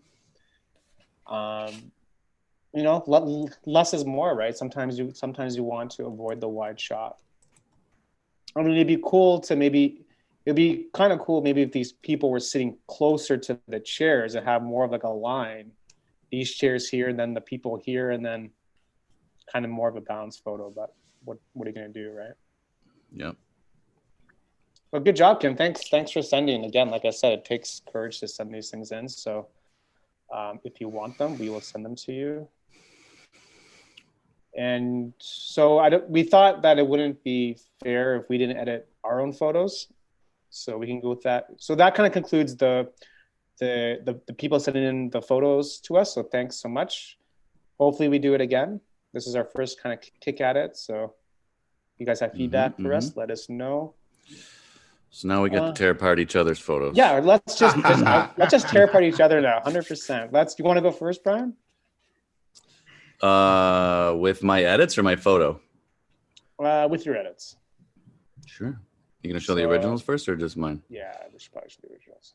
You know, less is more, right? Sometimes you want to avoid the wide shot. I mean, it'd be kind of cool maybe if these people were sitting closer to the chairs and have more of like a line. These chairs here, and then the people here, and then kind of more of a balanced photo. But what are you gonna do, right? Yep. Well, good job, Kim. Thanks for sending. Again, like I said, it takes courage to send these things in. So if you want them, we will send them to you. And so we thought that it wouldn't be fair if we didn't edit our own photos. So we can go with that. So that kind of concludes the people sending in the photos to us. So thanks so much. Hopefully we do it again. This is our first kind of kick at it. So if you guys have feedback for us, let us know. So now we get to tear apart each other's photos. Yeah, let's just tear apart each other now, 100%. You want to go first, Brian? With my edits or my photo? With your edits. Sure. You gonna show the originals first or just mine? Yeah, we should probably show the originals.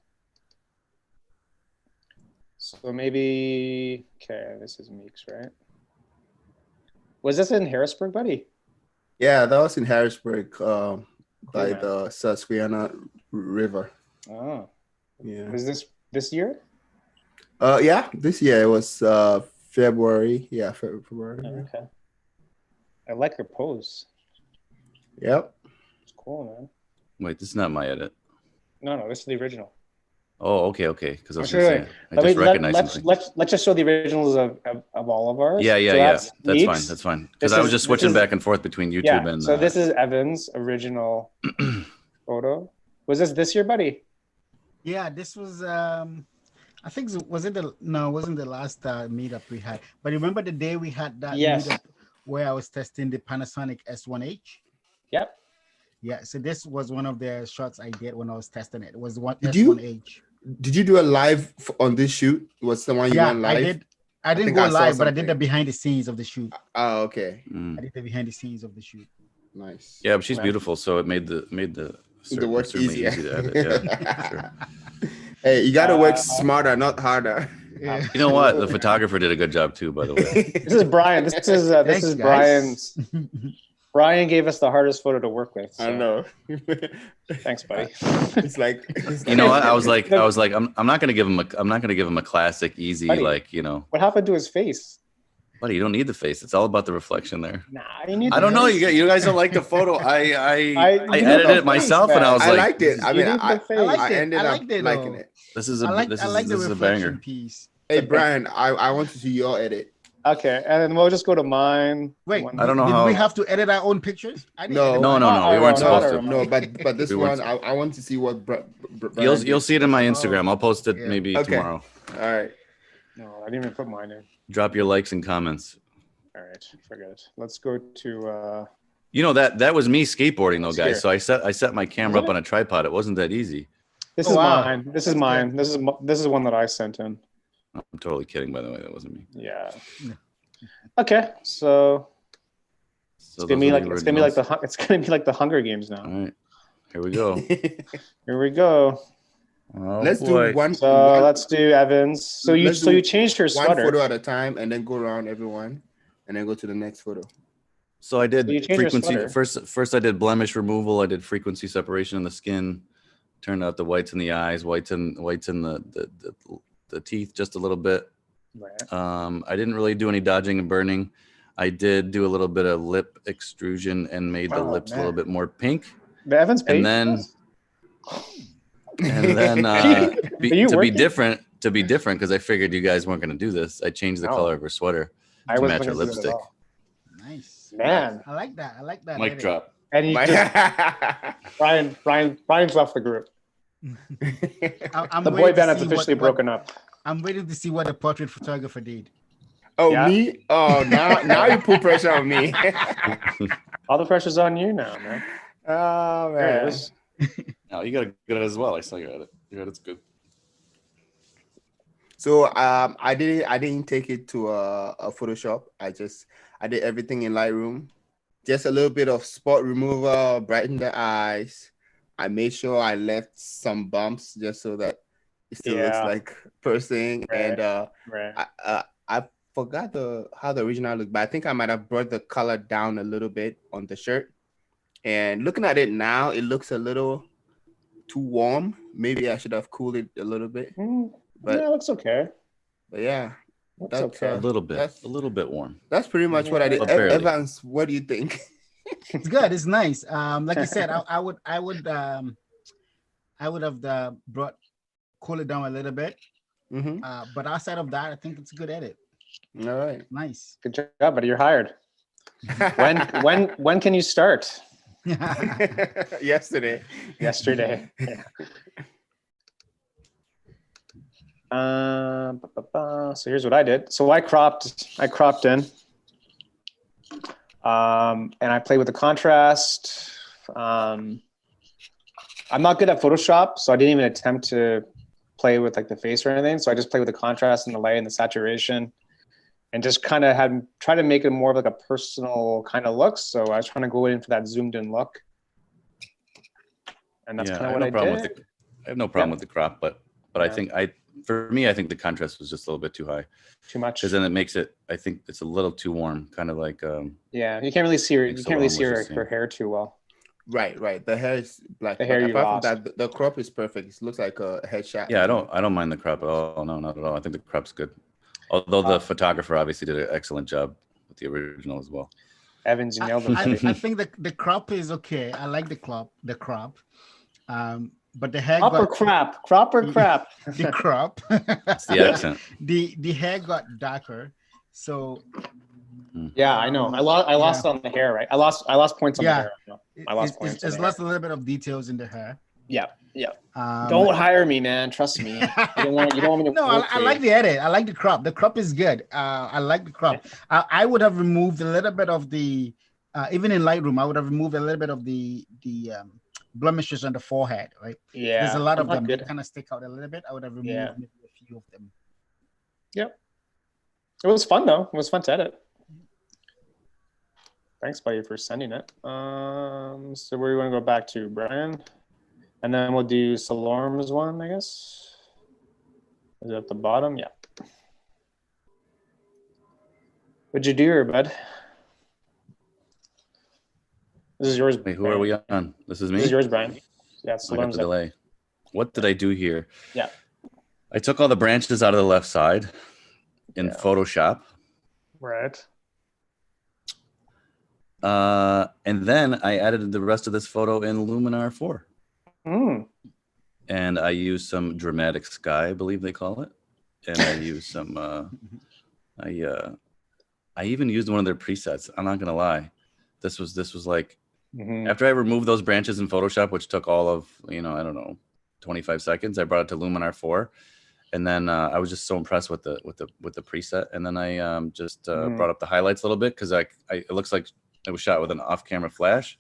So maybe, okay, this is Meeks, right? Was this in Harrisburg, buddy? Yeah, that was in Harrisburg, by the Susquehanna River. Oh, yeah. Was this year? Yeah, this year it was February. Yeah, February. Oh, okay. I like your pose. Yep. It's cool, man. Wait, this is not my edit. No, this is the original. Oh, okay. Because I was gonna say, I just recognized something. Let's just show the originals of all of ours. Yeah. That's fine. Because I was just switching back and forth between YouTube and. So this is Evan's original photo. Was this year, buddy? Yeah, this was. I think it wasn't the last meetup we had. But remember the day we had that meetup where I was testing the Panasonic S1H. Yep. Yeah, so this was one of the shots I did when I was testing it. It was one S1H. Did you do a live on this shoot? Was someone you went live? I didn't go live, but I did the behind the scenes of the shoot. Oh, okay. I did the behind the scenes of the shoot. Nice. Yeah, but she's beautiful, so it made the work easier. Easy to edit. Yeah, sure. Hey, you gotta work smarter, not harder. Yeah. You know what? The photographer did a good job too, by the way. This is Brian. This is Brian's. Brian gave us the hardest photo to work with. So. I know. Thanks, buddy. It's like you know what? I was like, I'm not gonna give him a classic, easy, buddy, like, you know. What happened to his face? Buddy, you don't need the face. It's all about the reflection there. Nah, you need. I don't know. You guys don't like the photo. I edited it myself, and I was like, I liked it. I mean, I ended up liking it. This is a banger piece. Hey, Brian, I want to see your edit. Okay, and then we'll just go to mine. Wait, I don't know how we have to edit our own pictures. No. We weren't supposed to. No, but this one, I want to see what. You'll see it in my Instagram. I'll post it maybe tomorrow. All right. No, I didn't even put mine in. Drop your likes and comments. All right, forget it. Let's go to. You know that was me skateboarding though, guys. So I set my camera up on a tripod. It wasn't that easy. This is mine. This is mine. This is one that I sent in. I'm totally kidding, by the way. That wasn't me. Yeah. Okay, so it's gonna be like the Hunger Games now. All right, here we go. Here we go. Oh, let's do one. So let's do Evans. So you changed her sweater. One photo at a time, and then go around everyone, and then go to the next photo. So I did frequency first. I did blemish removal. I did frequency separation in the skin. Turned out the whites in the eyes, whites in the teeth just a little bit. Right. I didn't really do any dodging and burning. I did do a little bit of lip extrusion and made the lips a little bit more pink. The Evans pink. And then to be different, because I figured you guys weren't going to do this, I changed the color of her sweater to match her lipstick. Nice, man. I like that. Mic drop. And Brian's left the group. I'm The waiting boy to band has see officially broken up. I'm waiting to see what the portrait photographer did. Oh, Yeah. me? Oh, now you put pressure on me. All the pressure's on you now, man. Oh, There it man. is. No, you got a good as well. I saw your edit. Your edit's good. So I didn't take it to a Photoshop. I did everything in Lightroom. Just a little bit of spot remover, brighten the eyes. I made sure I left some bumps just so that it still looks Yeah. like person. Right. And Right. I forgot how the original looked, but I think I might have brought the color down a little bit on the shirt. And looking at it now, it looks a little too warm. Maybe I should have cooled it a little bit. But yeah, it looks okay. But yeah, Looks that's okay. A little that's bit warm. that's pretty much what I did. But barely. Evans, what do you think? It's good. It's nice. Like you said, I would have brought cool it down a little bit. Mm-hmm. But outside of that, I think it's a good edit. All right. Nice. Good job, buddy. You're hired. When can you start? Yesterday. Yesterday. Yeah. So here's what I did. So I cropped in, and I played with the contrast. I'm not good at Photoshop, so I didn't even attempt to play with like the face or anything. So I just played with the contrast and the light and the saturation, and just kind of try to make it more of like a personal kind of look. So I was trying to go in for that zoomed in look, and that's kind of what I did. I have no problem with the crop, but Yeah. I think for me, I think the contrast was just a little bit too high. Too much. Because then it makes it, I think it's a little too warm, kind of like. Yeah, you can't really see her. You Makes can't really see Salome her, was just her hair too well. Right. The hair is black. The hair you apart from lost. that, the crop is perfect. It looks like a headshot. Yeah, I don't mind the crop at all. No, not at all. I think the crop's good. Although the photographer obviously did an excellent job with the original as well. Evans, you nailed it. I think the crop is okay. I like the crop. But the hair Crop or crap? Crop or crap? The crop. It's the accent. The hair got darker. So Yeah, I know. I lost on the hair, right? I lost points on the hair. I lost points. It's lost a little bit of details in the hair. Yeah. Don't hire me, man. Trust me. You don't want me to. No, I like the edit. I like the crop. The crop is good. I like the crop. I would have removed a little bit of the, even in Lightroom, I would have removed a little bit of the blemishes on the forehead, right? Yeah. There's a lot of them good. that kind of stick out a little bit. I would have removed maybe a few of them. Yep. It was fun though. It was fun to edit. Thanks, buddy, for sending it. So where do you want to go back to, Brian? And then we'll do Salorm's one, I guess. Is it at the bottom? Yeah. What'd you do here, bud? This is yours. Wait, who are we on? This is me? This is yours, Brian. Yeah, I got the delay. What did I do here? Yeah. I took all the branches out of the left side in Photoshop. Right. And then I added the rest of this photo in Luminar 4. And I used some dramatic sky, I believe they call it. And I used some, I even used one of their presets. I'm not going to lie. This was like, after I removed those branches in Photoshop, which took all of, I don't know, 25 seconds, I brought it to Luminar 4. And then I was just so impressed with the preset. And then I just brought up the highlights a little bit because it looks like it was shot with an off-camera flash.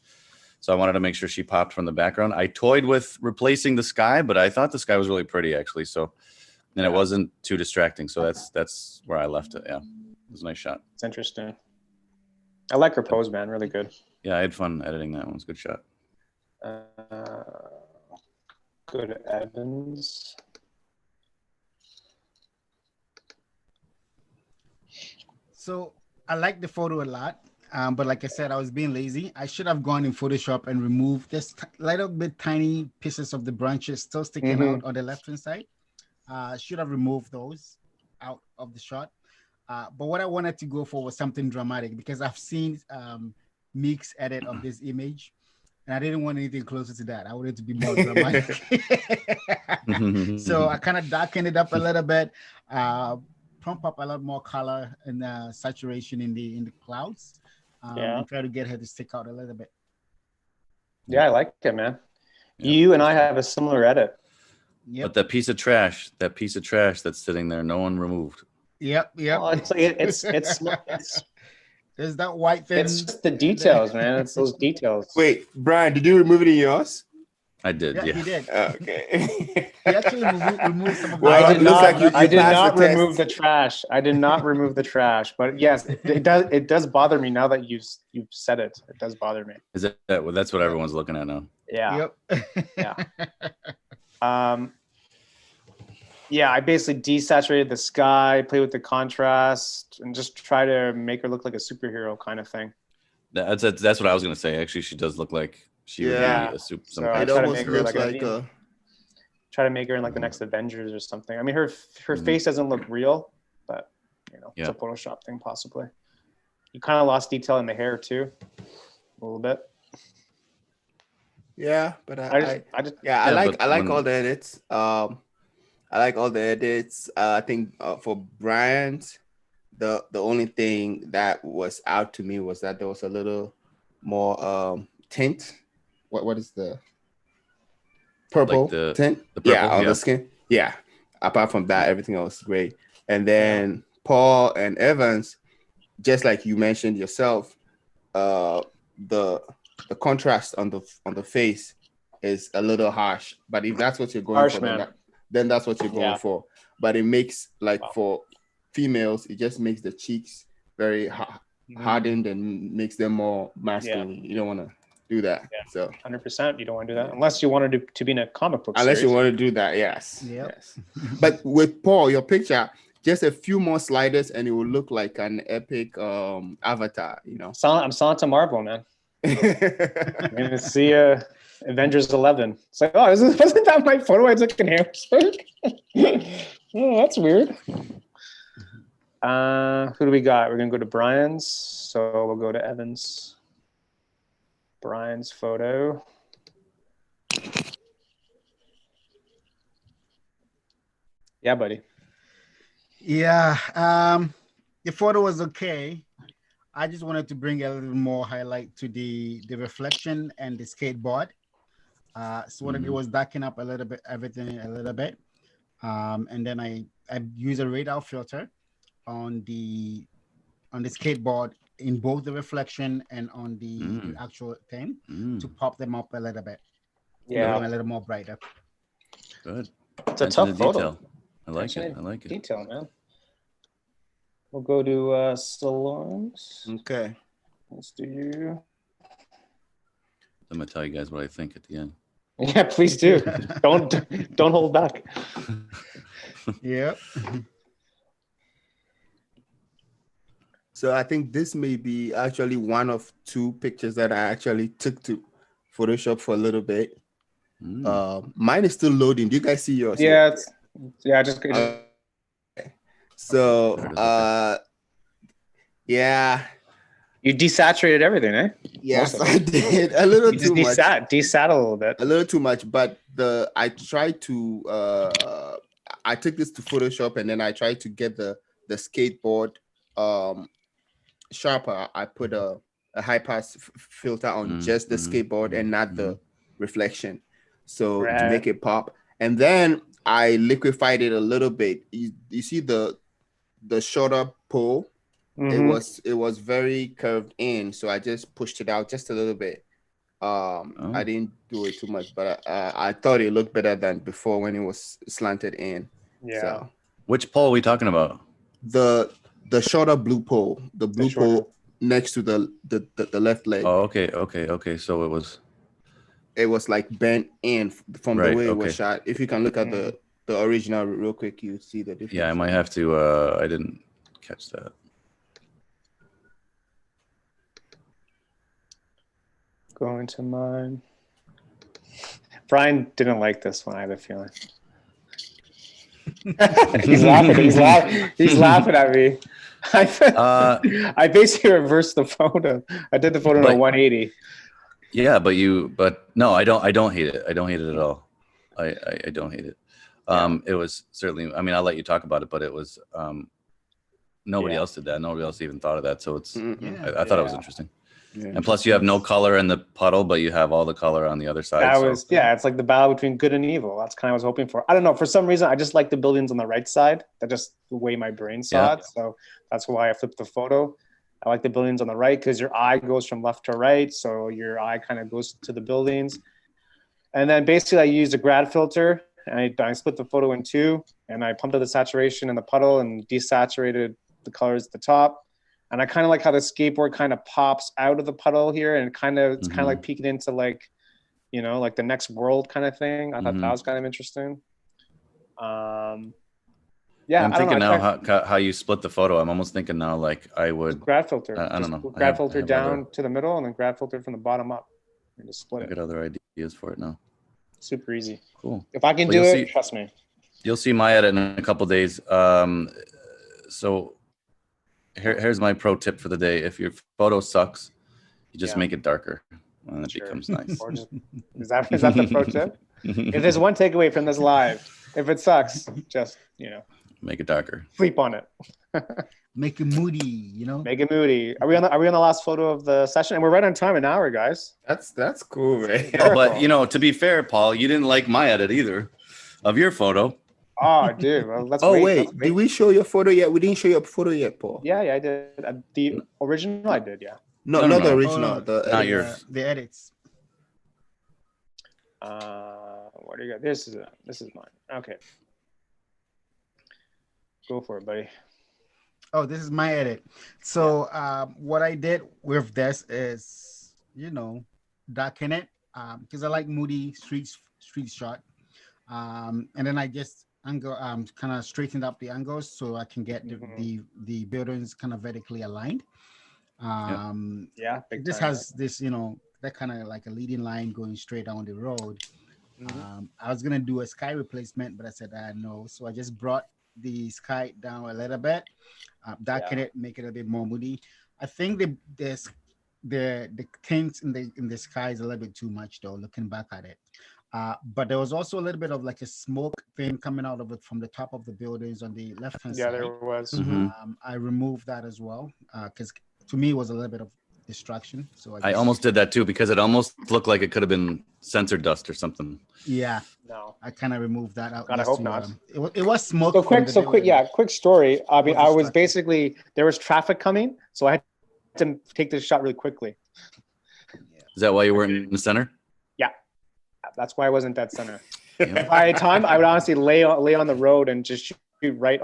So I wanted to make sure she popped from the background. I toyed with replacing the sky, but I thought the sky was really pretty actually. So then it wasn't too distracting. So that's where I left it. Yeah, it was a nice shot. It's interesting. I like her pose, man. Really good. Yeah, I had fun editing that one. It was a good shot. Go to Evans. So I like the photo a lot. But like I said, I was being lazy. I should have gone in Photoshop and removed this little bit tiny pieces of the branches still sticking out on the left-hand side. Should have removed those out of the shot. But what I wanted to go for was something dramatic because I've seen Meek's edit of this image, and I didn't want anything closer to that. I wanted it to be more dramatic. So I kind of darkened it up a little bit, pump up a lot more color and saturation in the clouds. And try to get her to stick out a little bit. Yeah, I like it, man. You and I have a similar edit. Yep. But that piece of trash that's sitting there, no one removed. Yep. Well, it's like it's There's that white thing. it's just the details, man. It's those details. Wait, Brian, did you remove it in yours? I did, Yeah, yeah. he did. Okay. He actually removed some of the. Well, I it did looks not. like you I did passed not the test. remove the trash. I did not remove the trash. But yes, it does. It does bother me now that you've said it. It does bother me. Is that well, that's what everyone's looking at now. Yeah. Yep. Yeah. Yeah. I basically desaturated the sky, play with the contrast, and just try to make her look like a superhero kind of thing. That's what I was gonna say. Actually, she does look like she would Yeah. be a super. So Some I kind It of try to almost make her looks like like try to make her in like the next Avengers or something. I mean, her Mhm. face doesn't look real, but it's Yeah. a Photoshop thing possibly. You kind of lost detail in the hair too, a little bit. yeah, but I just I Yeah, like but all the edits. I like all the edits. I think for Brian's, the only thing that was out to me was that there was a little more tint. What is the purple Like the tint? purple, on yeah. the skin. Yeah. Apart from that, everything else is great. And then Paul and Evans, just like you mentioned yourself, the contrast on the face is a little harsh. But if that's what you're going Harsh, for, man. then that's what you're going Yeah. for. But it makes like Wow. for females, it just makes the cheeks very hardened and makes them more masculine. You don't want to do that. Yeah. So 100%. You don't want to do that unless you wanted to be in a comic book unless you series. want to do that, yes. Yep. Yes. But with Paul, your picture, just a few more sliders and it will look like an epic avatar, I'm selling to Marvel, man. You're gonna see Avengers 11. It's like, oh, wasn't that my photo I took in Harrisburg? Oh, that's weird. Who do we got? We're gonna go to Brian's, so we'll go to Evans. Brian's photo. Yeah, buddy. Yeah. The photo was okay. I just wanted to bring a little more highlight to the reflection and the skateboard. So it was darking up a little bit, everything a little bit. And then I use a radar filter on the skateboard in both the reflection and on the actual thing to pop them up a little bit. Yeah, Make them a little more brighter. Good. it's a Attention tough to photo. detail. I like it. I like it. Detail, man. We'll go to Stallone. Okay. Let's do you. I'm gonna tell you guys what I think at the end. Yeah, please do. don't hold back. Yep. So I think this may be actually one of two pictures that I actually took to Photoshop for a little bit. Mine is still loading. Do you guys see yours? Yeah, just so yeah. You desaturated everything, eh? Yes, I did a little You too just much. desat a little bit. A little too much, but I tried to I took this to Photoshop and then I tried to get the skateboard sharper. I put a high pass filter on just the skateboard and not the reflection, so to make it pop. And then I liquefied it a little bit. You see the shorter pole. It was very curved in, so I just pushed it out just a little bit. I didn't do it too much, but I thought it looked better than before when it was slanted in. Yeah. So, Which pole are we talking about? the shorter blue pole, the blue pole next to the left leg. Oh, okay. So it was like bent in from the way it was shot. If you can look at the original real quick, you see the difference. Yeah, I might have to. I didn't catch that. Going to mine. Brian didn't like this one, I have a feeling. He's laughing at me. I basically reversed the photo. I did the photo in a 180. Yeah, but no, I don't hate it. I don't hate it at all. I don't hate it. It was certainly, I mean, I'll let you talk about it, but it was nobody Yeah. else did that. Nobody else even thought of that. So it's Yeah. I thought it was Yeah. interesting. Yeah. And plus, you have no color in the puddle, but you have all the color on the other side. That so- was it's like the battle between good and evil. That's kind of what I was hoping for. I don't know, for some reason I just like the buildings on the right side. That's just the way my brain saw it. So that's why I flipped the photo. I like the buildings on the right because your eye goes from left to right, so your eye kind of goes to the buildings. And then basically I used a grad filter and I split the photo in two, and I pumped up the saturation in the puddle and desaturated the colors at the top. And I kind of like how the skateboard kind of pops out of the puddle here, and it's kind of like peeking into like, you know, like the next world kind of thing. I thought that was kind of interesting. I'm I thinking don't know, now how you split the photo. I'm almost thinking now like I would grad filter. I don't know. Grad filter down to the middle, and then grad filter from the bottom up, and just split I it. got other ideas for it now. Super easy. Cool. If I can do it, trust me. You'll see my edit in a couple days. So here's my pro tip for the day. If your photo sucks, you just make it darker, and it becomes nice. Or just, is that the pro tip? If there's one takeaway from this live, if it sucks, just, you know, make it darker. Sleep on it. Make it moody, you know. Make it moody. Are we on the last photo of the session? And we're right on time, an hour, guys. That's cool, man. Oh, but you know, to be fair, Paul, you didn't like my edit either of your photo. Oh, dude. Well, let's wait. Did we show your photo yet? We didn't show your photo yet, Paul. Yeah, I did. The original, I did. Yeah. No, not the original. Not yours. The edits. What do you got? This is mine. Okay. Go for it, buddy. Oh, this is my edit. So what I did with this is, you know, darken it because I like moody street shot. And then I just kind of straightened up the angles so I can get the buildings kind of vertically aligned. This has this, you know, that kind of like a leading line going straight down the road. I was gonna do a sky replacement, but I said no. So I just brought the sky down a little bit, darken it, make it a bit more moody. I think the tints in the sky is a little bit too much though, looking back at it. But there was also a little bit of like a smoke thing coming out of it from the top of the buildings on the left hand side. Yeah, there was. I removed that as well because to me it was a little bit of distraction. So I almost did that too because it almost looked like it could have been sensor dust or something. Yeah. No. I kind of removed that out. God, I hope not. It was smoke. Quick story. I mean, I was basically, there was traffic coming, so I had to take this shot really quickly. Is that why you weren't in the center? Yeah. That's why I wasn't dead center. If I had time, I would honestly lay on the road and just shoot right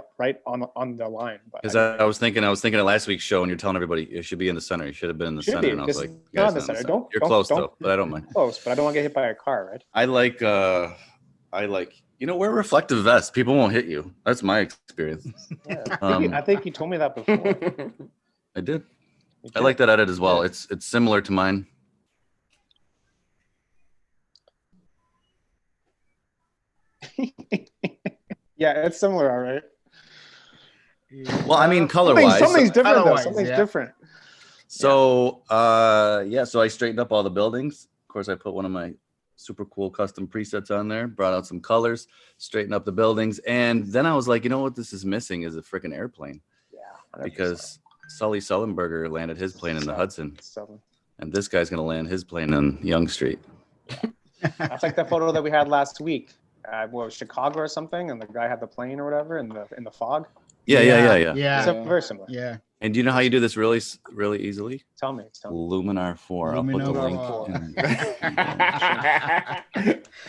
on the line. Because I was thinking of last week's show, and you're telling everybody you should be in the center. You should have been in the center. And I was like, not in the center. You're close though, but I don't mind. Close, but I don't want to get hit by a car, right? I like, you know, wear reflective vests. People won't hit you. That's my experience. Yeah. I think you told me that before. I did. I like that edit as well. It's similar to mine. Yeah, it's similar, all right. Well, I mean, color-wise. Something's different, though. Something's different. So, so I straightened up all the buildings. Of course, I put one of my super cool custom presets on there, brought out some colors, straightened up the buildings. And then I was like, you know what this is missing is a freaking airplane. Yeah. 100%. Because Sully Sullenberger landed his plane in the Hudson. And this guy's going to land his plane on Yonge Street. Yeah. That's like the photo that we had last week. Chicago or something, and the guy had the plane or whatever in the fog. Yeah. So very similar. Yeah. And do you know how you do this really easily? Tell me. Luminar 4. I'll put the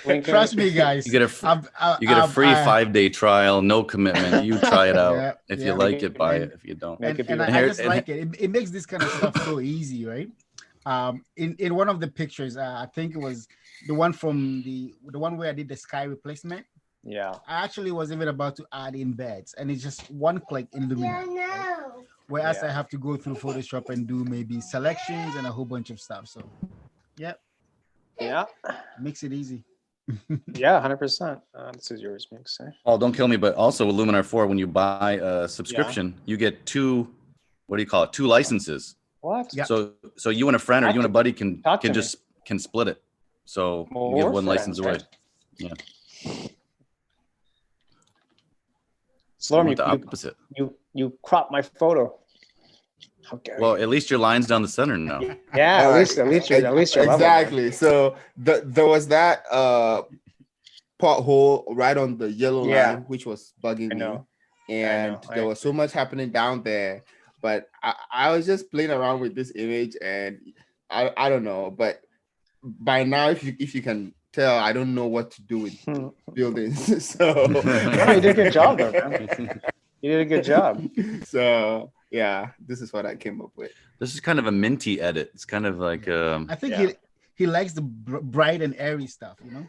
link. Trust me, guys. You get a free 5-day trial, no commitment. You try it out. If you like it, buy it. If you don't, I just like it. It makes this kind of stuff so easy, right? In one of the pictures, I think it was the one from the one where I did the sky replacement. Yeah. I actually was even about to add in beds, and it's just one click in Luminar. Right? Whereas I have to go through Photoshop and do maybe selections and a whole bunch of stuff. So, yeah, makes it easy. Yeah, 100%. This is yours, Mix. Oh, don't kill me. But also with Luminar 4, when you buy a subscription, you get two licenses. What? Yeah. So you and a friend or you and a buddy can split it. So you give one license away. Yeah. Storm, the opposite. you cropped my photo. How dare Well, you? at least your line's down the center now. Yeah, at least you're level, exactly. So there was that pothole right on the yellow line, which was bugging me, and there was so much happening down there. But I was just playing around with this image, and I don't know. But by now, if you can tell, I don't know what to do with buildings. So no, you did a good job, though, man. You did a good job. So yeah, this is what I came up with. This is kind of a minty edit. It's kind of like I think he likes the bright and airy stuff, you know.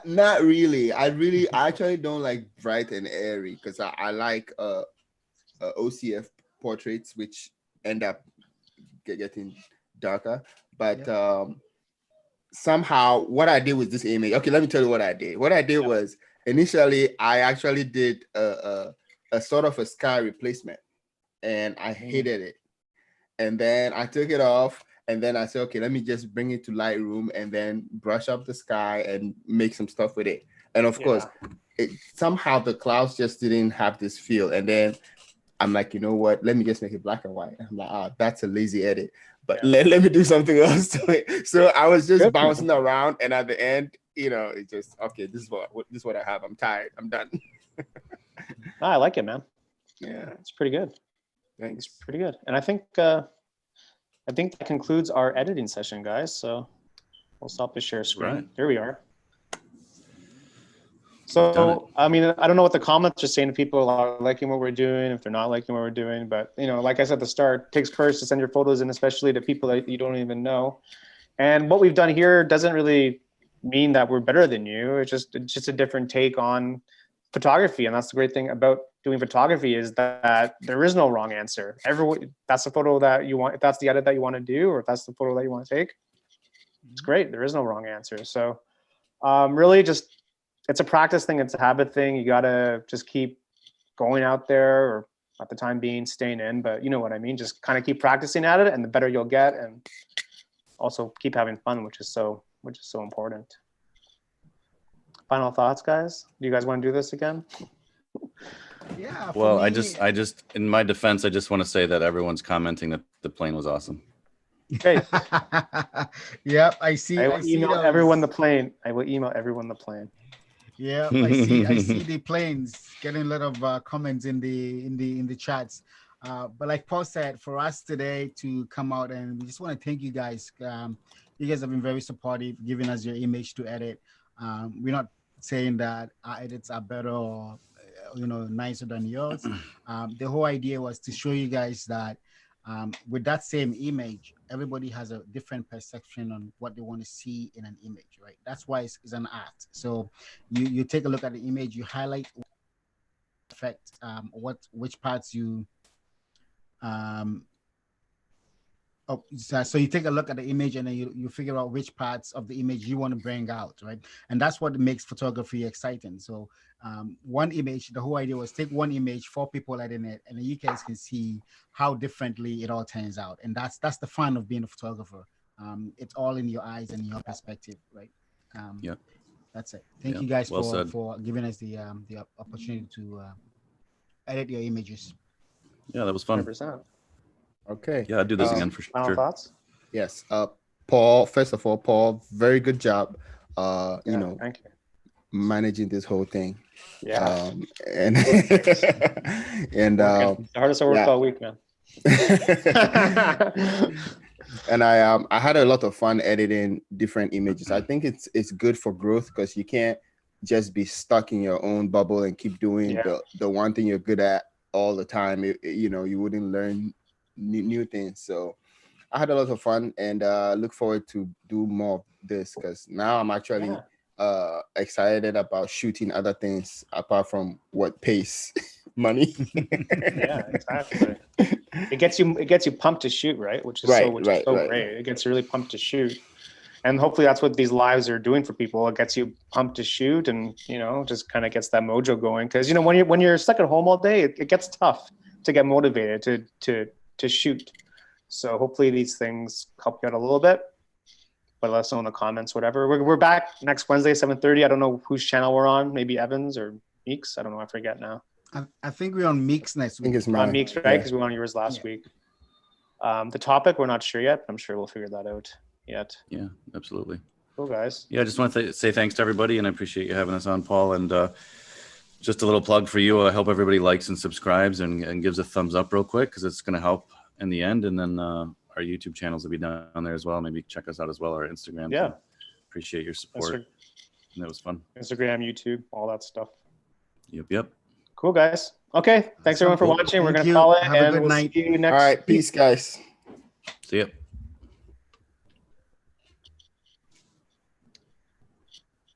Not really. I actually don't like bright and airy because I like OCF portraits, which end up getting darker. But somehow what I did with this image, okay, let me tell you what I did. What I did was initially I actually did a sort of a sky replacement, and I hated it. And then I took it off, and then I said, okay, let me just bring it to Lightroom and then brush up the sky and make some stuff with it. And of course, somehow the clouds just didn't have this feel. And then I'm like, you know what? Let me just make it black and white. I'm like, that's a lazy edit. But let me do something else to it. So I was just bouncing around, and at the end, it just, okay, this is what I have. I'm tired. I'm done. I like it, man. Yeah, it's pretty good. Thanks. It's pretty good. And I think that concludes our editing session, guys. So we'll stop the share screen. Right. Here we are. So, I mean, I don't know what the comments are saying. If people are liking what we're doing, if they're not liking what we're doing, but like I said at the start, it takes courage to send your photos in, especially to people that you don't even know. And what we've done here doesn't really mean that we're better than you. It's just a different take on photography. And that's the great thing about doing photography, is that there is no wrong answer. That's the photo that you want. If that's the edit that you want to do, or if that's the photo that you want to take, it's great. There is no wrong answer. So really it's a practice thing. It's a habit thing. You got to just keep going out there, or at the time being staying in, but you know what I mean? Just kind of keep practicing at it, and the better you'll get, and also keep having fun, which is so important. Final thoughts, guys? Do you guys want to do this again? Yeah. Well, I just, in my defense, I just want to say that everyone's commenting that the plane was awesome. Okay. Yep, I see. I will email everyone the plane. I will email everyone the plane. Yeah, I see the planes getting a lot of comments in the chats. But like Paul said, for us today to come out, and we just want to thank you guys. You guys have been very supportive, giving us your image to edit. We're not saying that our edits are better or nicer than yours. The whole idea was to show you guys that with that same image, everybody has a different perception on what they want to see in an image, right? That's why it's an art. So you take a look at the image, you highlight effect, which parts you so you take a look at the image, and then you figure out which parts of the image you want to bring out, right? And that's what makes photography exciting. So one image, the whole idea was take one image, 4 people edit it, and then you guys can see how differently it all turns out. And that's the fun of being a photographer. It's all in your eyes and your perspective, right? That's it. Thank you guys for giving us the opportunity to edit your images. Yeah, that was fun. 100%. Okay. Yeah, I'll do this again for sure. Final thoughts? Yes. Paul, first of all, Paul, very good job. Thank you. Managing this whole thing. Yeah. And the hardest I worked all week, man. And I had a lot of fun editing different images. I think it's good for growth, because you can't just be stuck in your own bubble and keep doing the one thing you're good at all the time. You wouldn't learn new things. So I had a lot of fun, and look forward to do more of this, because now I'm actually excited about shooting other things apart from what pays money. Yeah, exactly. It gets you pumped to shoot, right? Which is so great. It gets you really pumped to shoot. And hopefully that's what these lives are doing for people. It gets you pumped to shoot, and just kind of gets that mojo going. Because when you're stuck at home all day, it gets tough to get motivated to shoot. So hopefully these things help you out a little bit. But let us know in the comments, whatever. We're back next Wednesday, 7:30. I don't know whose channel we're on. Maybe Evan's or Meeks? I don't know. I forget now. I think we're on Meeks next I think week. it's On mine. Meeks, right? Yeah. Because we were on yours last Yeah. week. The topic, we're not sure yet. But I'm sure we'll figure that out yet. Yeah, absolutely. Cool, guys. Yeah, I just want to say thanks to everybody, and I appreciate you having us on, Paul. And just a little plug for you. I hope everybody likes and subscribes and gives a thumbs up real quick, because it's going to help in the end. And then our YouTube channels will be down there as well. Maybe check us out as well, our Instagram. Yeah. Appreciate your support. And that was fun. Instagram, YouTube, all that stuff. Yep. Cool, guys. Okay. Thanks everyone for watching. We're Thank going to you. call it, Have a and good we'll night. see you next All right, week. peace, guys. See ya.